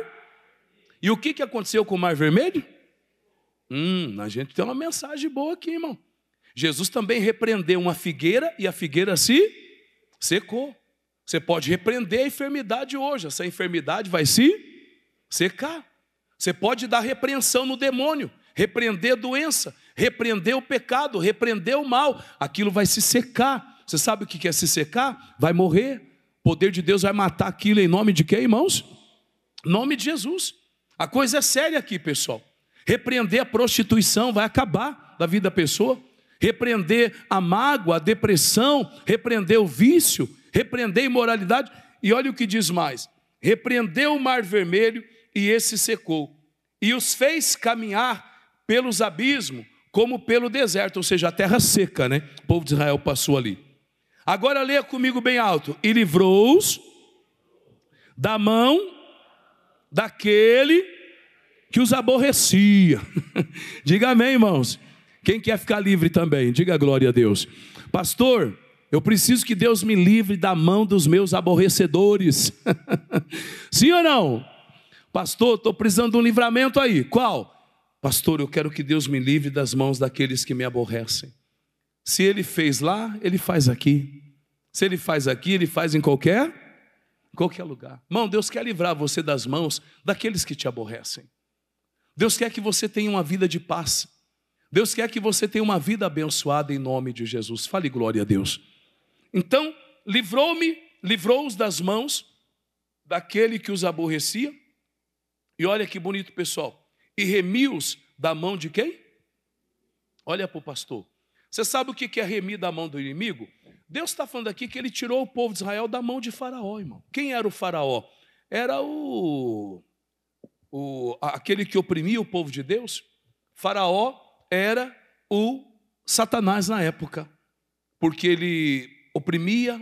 E o que aconteceu com o mar vermelho? A gente tem uma mensagem boa aqui, irmão. Jesus também repreendeu uma figueira e a figueira se secou. Você pode repreender a enfermidade hoje, essa enfermidade vai se secar. Você pode dar repreensão no demônio, repreender a doença, repreender o pecado, repreender o mal. Aquilo vai se secar. Você sabe o que é se secar? Vai morrer. O poder de Deus vai matar aquilo em nome de quem, irmãos? Em nome de Jesus. A coisa é séria aqui, pessoal. Repreender a prostituição vai acabar da vida da pessoa. Repreender a mágoa, a depressão, repreender o vício, repreender a imoralidade. E olha o que diz mais: repreendeu o mar vermelho e esse secou, e os fez caminhar pelos abismos como pelo deserto, ou seja, a terra seca, né? O povo de Israel passou ali. Agora leia comigo bem alto: e livrou-os da mão daquele que os aborrecia. Diga amém, irmãos. Quem quer ficar livre também? Diga glória a Deus. Pastor, Eu preciso que Deus me livre da mão dos meus aborrecedores. Sim ou não? Pastor, estou precisando de um livramento aí. Qual? Pastor, eu quero que Deus me livre das mãos daqueles que me aborrecem. Se Ele fez lá, Ele faz aqui. Se Ele faz aqui, Ele faz em qualquer lugar. Irmão, Deus quer livrar você das mãos daqueles que te aborrecem. Deus quer que você tenha uma vida de paz. Deus quer que você tenha uma vida abençoada em nome de Jesus. Fale glória a Deus. Então, livrou-os das mãos daquele que os aborrecia. E olha que bonito, pessoal. E remiu-os da mão de quem? Olha para o pastor. Você sabe o que é remir da mão do inimigo? Deus está falando aqui que Ele tirou o povo de Israel da mão de Faraó, irmão. Quem era o Faraó? Era aquele que oprimia o povo de Deus. Faraó era o Satanás na época, porque ele oprimia,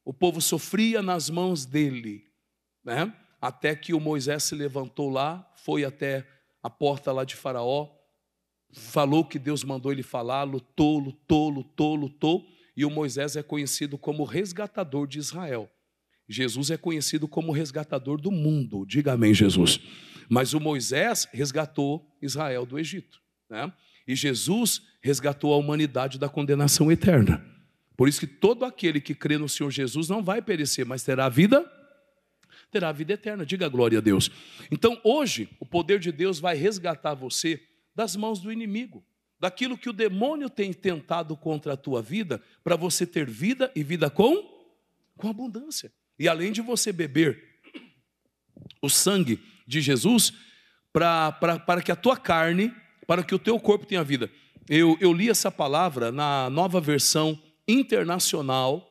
o povo sofria nas mãos dele, né? Até que o Moisés se levantou lá, foi até a porta lá de Faraó, falou que Deus mandou ele falar, lutou, e o Moisés é conhecido como resgatador de Israel. Jesus é conhecido como resgatador do mundo, diga amém, Jesus. Mas o Moisés resgatou Israel do Egito, né? E Jesus resgatou a humanidade da condenação eterna. Por isso que todo aquele que crê no Senhor Jesus não vai perecer, mas terá a vida eterna. Diga glória a Deus. Então hoje o poder de Deus vai resgatar você das mãos do inimigo, daquilo que o demônio tem tentado contra a tua vida, para você ter vida e vida com abundância. E além de você beber o sangue de Jesus, para que a tua carne, para que o teu corpo tenha vida. Eu li essa palavra na nova versão internacional.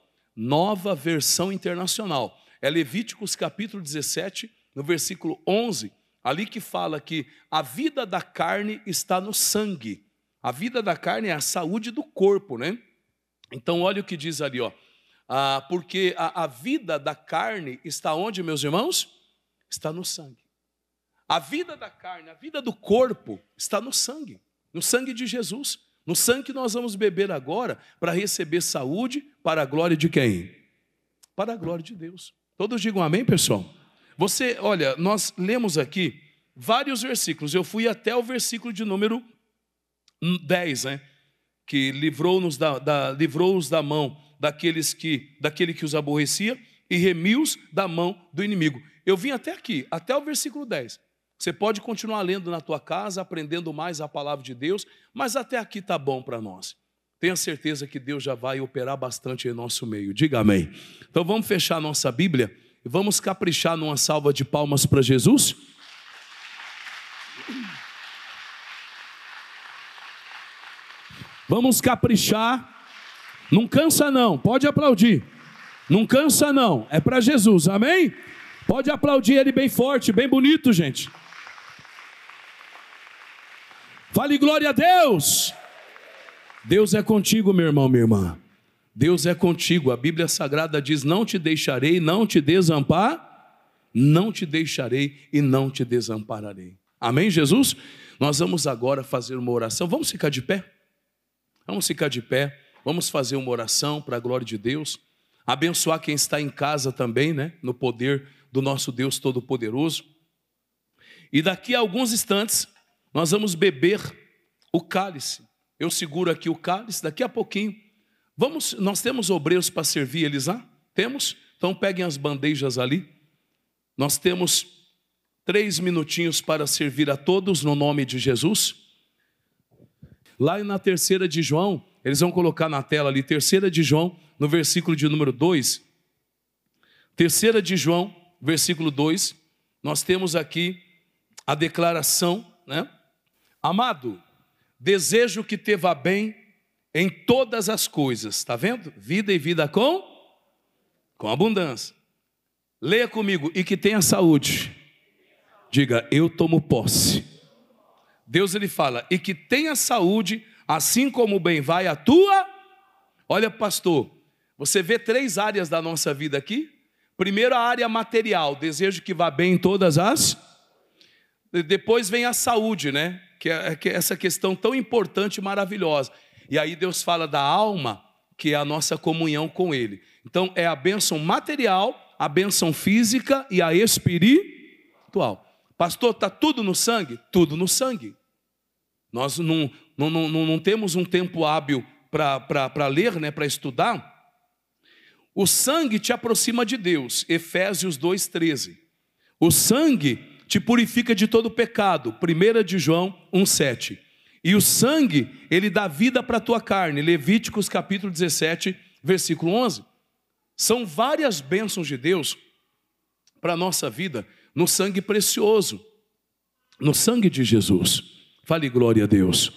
É Levíticos capítulo 17, no versículo 11, ali que fala que a vida da carne está no sangue. A vida da carne é a saúde do corpo, né? Então olha o que diz ali, ó. Porque a vida da carne está onde, meus irmãos? Está no sangue. A vida da carne, a vida do corpo está no sangue de Jesus. No sangue que nós vamos beber agora para receber saúde para a glória de quem? Para a glória de Deus. Todos digam amém, pessoal? Olha, nós lemos aqui vários versículos. Eu fui até o versículo de número 10, né? Que livrou-os da mão daquele que os aborrecia e remiu-os da mão do inimigo. Eu vim até aqui, até o versículo 10. Você pode continuar lendo na tua casa, aprendendo mais a palavra de Deus, mas até aqui está bom para nós. Tenha certeza que Deus já vai operar bastante em nosso meio. Diga amém. Então vamos fechar a nossa Bíblia e vamos caprichar numa salva de palmas para Jesus? Vamos caprichar. Não cansa não, pode aplaudir. Não cansa não, é para Jesus, amém? Pode aplaudir Ele bem forte, bem bonito, gente. Fale glória a Deus. Deus é contigo, meu irmão, minha irmã. Deus é contigo. A Bíblia Sagrada diz: não te deixarei, não te deixarei e não te desampararei. Amém, Jesus? Nós vamos agora fazer uma oração. Vamos ficar de pé? Vamos ficar de pé. Vamos fazer uma oração para a glória de Deus. Abençoar quem está em casa também, né? No poder do nosso Deus Todo-Poderoso. E daqui a alguns instantes nós vamos beber o cálice. Eu seguro aqui o cálice, daqui a pouquinho. Nós temos obreiros para servir eles lá? Temos? Então peguem as bandejas ali. Nós temos 3 minutinhos para servir a todos no nome de Jesus. Lá na 3ª de João, eles vão colocar na tela ali, 3ª de João, no versículo de número 2. 3ª de João, versículo 2, nós temos aqui a declaração, né? Amado, desejo que te vá bem em todas as coisas, está vendo? Vida e vida com abundância. Leia comigo, e que tenha saúde. Diga, eu tomo posse. Deus ele fala, e que tenha saúde, assim como bem vai a tua. Olha, pastor, você vê 3 áreas da nossa vida aqui. Primeiro a área material, desejo que vá bem em todas as. Depois vem a saúde, né? Que é essa questão tão importante e maravilhosa. E aí Deus fala da alma, que é a nossa comunhão com Ele. Então é a bênção material, a bênção física e a espiritual. Pastor, está tudo no sangue? Tudo no sangue. Nós não temos um tempo hábil para ler, né, para estudar. O sangue te aproxima de Deus, Efésios 2,13. O sangue te purifica de todo pecado, 1 de João 1,7. E o sangue, ele dá vida para a tua carne, Levíticos capítulo 17, versículo 11. São várias bênçãos de Deus para a nossa vida, no sangue precioso, no sangue de Jesus. Fale glória a Deus.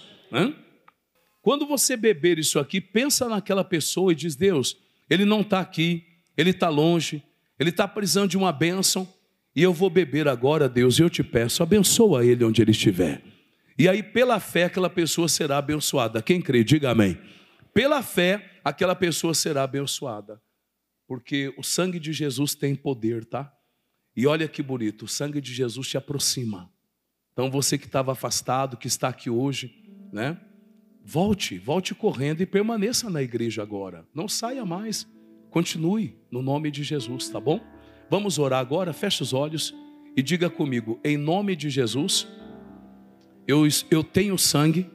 Quando você beber isso aqui, pensa naquela pessoa e diz: Deus, ele não está aqui, ele está longe, ele está precisando de uma bênção, e eu vou beber agora, Deus, e eu te peço, abençoa ele onde ele estiver. E aí, pela fé, aquela pessoa será abençoada. Quem crê, diga amém. Pela fé, aquela pessoa será abençoada. Porque o sangue de Jesus tem poder, tá? E olha que bonito, o sangue de Jesus te aproxima. Então você que estava afastado, que está aqui hoje, né? Volte correndo e permaneça na igreja agora. Não saia mais, continue no nome de Jesus, tá bom? Vamos orar agora, feche os olhos e diga comigo: em nome de Jesus, eu tenho sangue,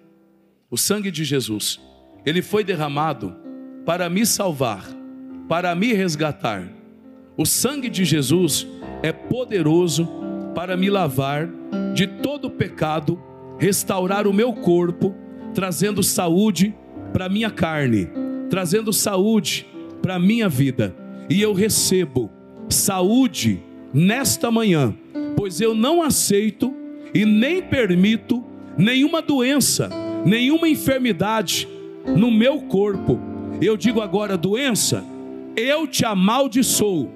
o sangue de Jesus. Ele foi derramado para me salvar, para me resgatar. O sangue de Jesus é poderoso para me lavar de todo pecado, restaurar o meu corpo, trazendo saúde para a minha carne, trazendo saúde para a minha vida. E eu recebo saúde nesta manhã, pois eu não aceito e nem permito nenhuma doença, nenhuma enfermidade no meu corpo. Eu digo agora: doença, eu te amaldiçoo.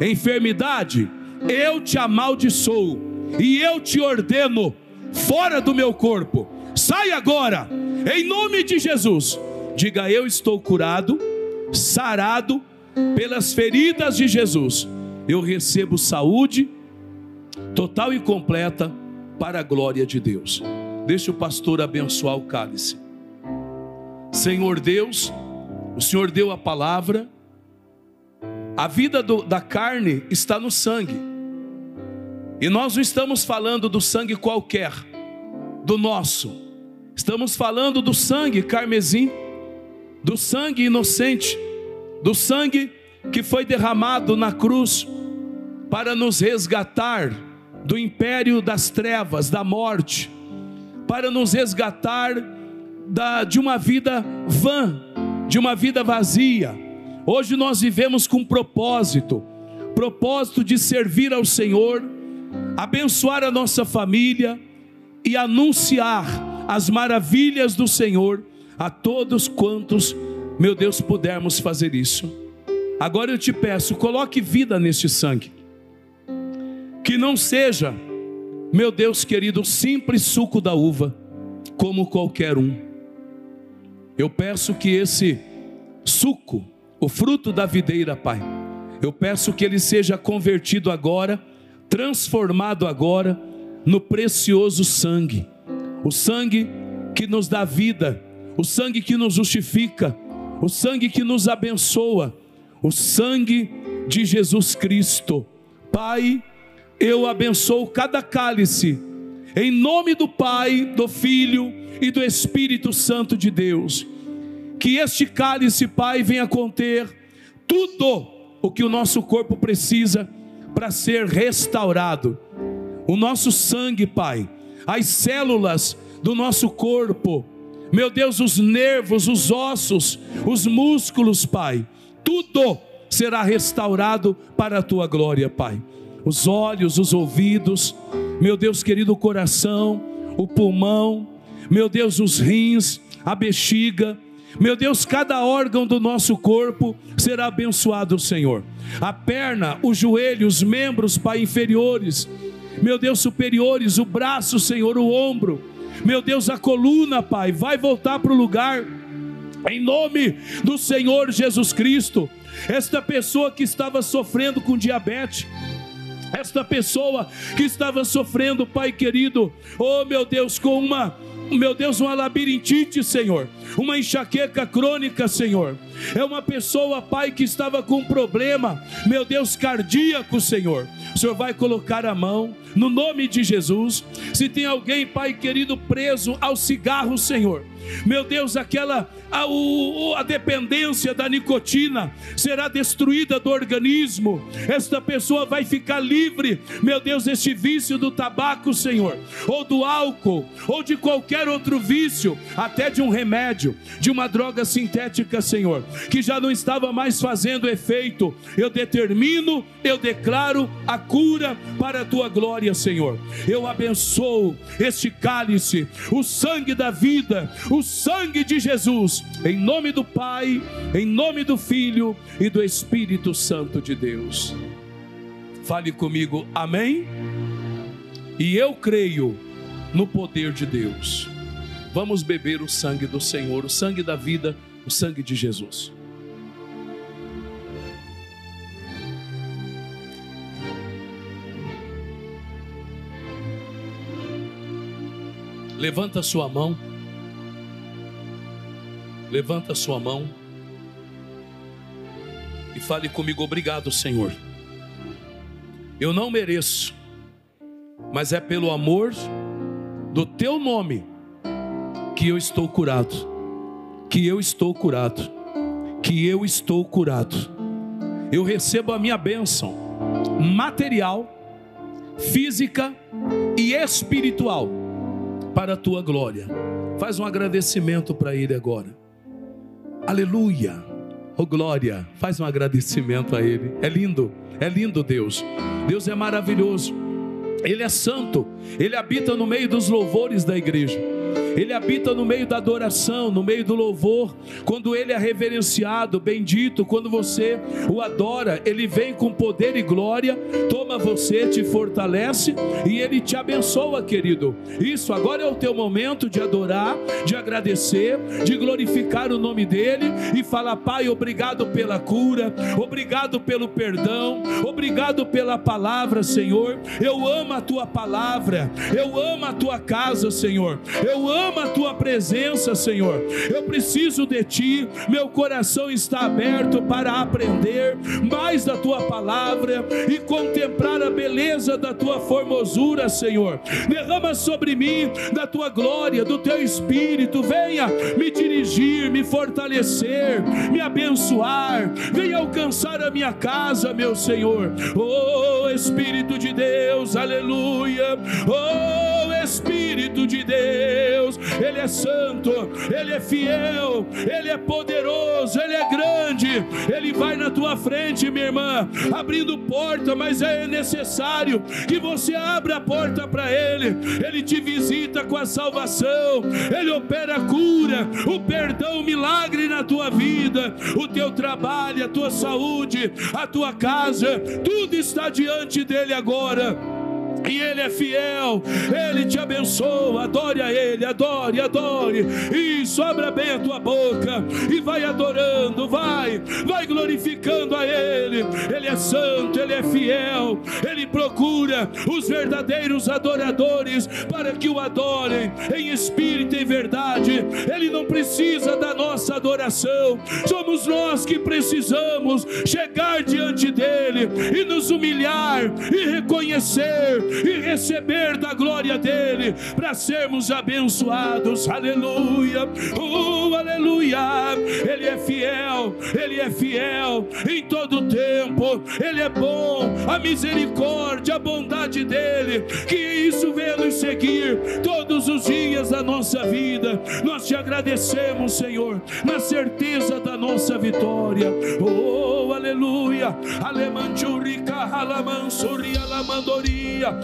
Enfermidade, eu te amaldiçoo. E eu te ordeno fora do meu corpo. Sai agora, em nome de Jesus. Diga: eu estou curado, sarado pelas feridas de Jesus. Eu recebo saúde total e completa para a glória de Deus. Deixa o pastor abençoar o cálice. Senhor Deus, o Senhor deu a palavra. A vida da carne está no sangue. E nós não estamos falando do sangue qualquer, do nosso. Estamos falando do sangue carmesim, do sangue inocente, do sangue que foi derramado na cruz para nos resgatar do império das trevas, da morte, para nos resgatar de uma vida vã, de uma vida vazia. Hoje nós vivemos com propósito de servir ao Senhor, abençoar a nossa família e anunciar as maravilhas do Senhor a todos quantos, meu Deus, pudermos fazer isso. Agora eu te peço, coloque vida neste sangue, que não seja, meu Deus querido, simples suco da uva, como qualquer um. Eu peço que esse suco, o fruto da videira, Pai, eu peço que ele seja convertido agora, transformado agora, no precioso sangue. O sangue que nos dá vida, o sangue que nos justifica, o sangue que nos abençoa, o sangue de Jesus Cristo. Pai, eu abençoo cada cálice, em nome do Pai, do Filho e do Espírito Santo de Deus. Que este cálice, Pai, venha conter tudo o que o nosso corpo precisa para ser restaurado. O nosso sangue, Pai, as células do nosso corpo, meu Deus, os nervos, os ossos, os músculos, Pai, tudo será restaurado para a Tua glória, Pai. Os olhos, os ouvidos, meu Deus querido, o coração, o pulmão, meu Deus, os rins, a bexiga, meu Deus, cada órgão do nosso corpo será abençoado, Senhor. A perna, o joelho, os membros, Pai, inferiores, meu Deus, superiores, o braço, Senhor, o ombro, meu Deus, a coluna, Pai, vai voltar para o lugar, em nome do Senhor Jesus Cristo. Esta pessoa que estava sofrendo com diabetes, esta pessoa que estava sofrendo, Pai querido, oh meu Deus, com uma labirintite, Senhor, uma enxaqueca crônica, Senhor. É uma pessoa, Pai, que estava com um problema, meu Deus, cardíaco, Senhor. O Senhor vai colocar a mão, no nome de Jesus. Se tem alguém, Pai querido, preso ao cigarro, Senhor, meu Deus, a dependência da nicotina será destruída do organismo. Esta pessoa vai ficar livre, meu Deus, deste vício do tabaco, Senhor, ou do álcool, ou de qualquer outro vício, até de um remédio, de uma droga sintética, Senhor, que já não estava mais fazendo efeito. Eu determino, eu declaro a cura para a tua glória, Senhor. Eu abençoo este cálice, o sangue da vida, o sangue de Jesus, em nome do Pai, em nome do Filho e do Espírito Santo de Deus. Fale comigo, amém? E eu creio no poder de Deus. Vamos beber o sangue do Senhor, o sangue da vida, o sangue de Jesus. Levanta a sua mão. Levanta a sua mão e fale comigo, obrigado, Senhor. Eu não mereço, mas é pelo amor do teu nome que eu estou curado, que eu estou curado, que eu estou curado. Eu recebo a minha bênção material, física e espiritual para a tua glória. Faz um agradecimento para Ele agora. Aleluia, oh glória, faz um agradecimento a Ele. É lindo Deus. Deus é maravilhoso, Ele é santo, Ele habita no meio dos louvores da igreja. Ele habita no meio da adoração, no meio do louvor. Quando Ele é reverenciado, bendito, quando você o adora, Ele vem com poder e glória, toma você, te fortalece e Ele te abençoa, querido. Isso, agora é o teu momento de adorar, de agradecer, de glorificar o nome dEle e falar, Pai, obrigado pela cura, obrigado pelo perdão, obrigado pela palavra, Senhor. Eu amo a Tua palavra, eu amo a Tua casa, Senhor. Eu amo a Tua presença, Senhor. Eu preciso de Ti. Meu coração está aberto para aprender mais da Tua palavra e contemplar a beleza da Tua formosura, Senhor. Derrama sobre mim da Tua glória, do Teu Espírito. Venha me dirigir, me fortalecer, me abençoar. Venha alcançar a minha casa, meu Senhor. Oh, Espírito de Deus, aleluia. Oh, Espírito de Deus, Ele é santo, Ele é fiel, Ele é poderoso, Ele é grande. Ele vai na tua frente, minha irmã, abrindo porta, mas é necessário que você abra a porta para Ele. Ele te visita com a salvação, Ele opera a cura, o perdão, o milagre na tua vida, o teu trabalho, a tua saúde, a tua casa, tudo está diante dEle agora. E Ele é fiel, Ele te abençoa. Adore a Ele, adore, adore. Isso, abra bem a tua boca e vai adorando, vai glorificando a Ele. Ele é santo, Ele é fiel. Ele procura os verdadeiros adoradores para que o adorem em espírito e em verdade. Ele não precisa da nossa adoração, somos nós que precisamos chegar diante dEle e nos humilhar e reconhecer e receber da glória dEle, para sermos abençoados. Aleluia, aleluia. Ele é fiel, Ele é fiel em todo o tempo. Ele é bom, a misericórdia, a bondade dEle, que isso venha nos seguir todos os dias da nossa vida. Nós te agradecemos, Senhor, na certeza da nossa vitória. Oh, aleluia. Alemanchurica, alamansuria, alamandoria.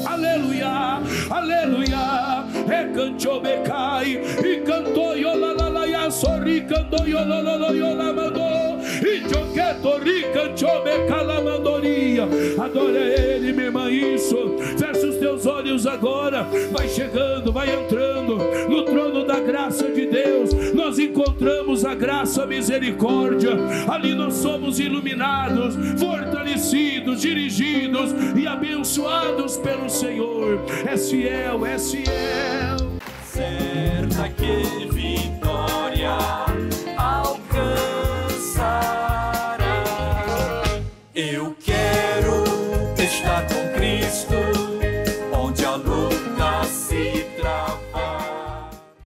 Aleluia, aleluia. Recantou becai e cantou yolalalaia, sorri cantou yolololoyolamandou e joqueto ricantou becalamandoria. Adora Ele, minha irmã, isso. Fecha os teus olhos agora. Vai chegando, vai entrando no trono da graça de Deus. Nós nós encontramos a graça, a misericórdia. Ali nós somos iluminados, fortalecidos, dirigidos e abençoados pelo Senhor. És fiel, és fiel. Certa que vitória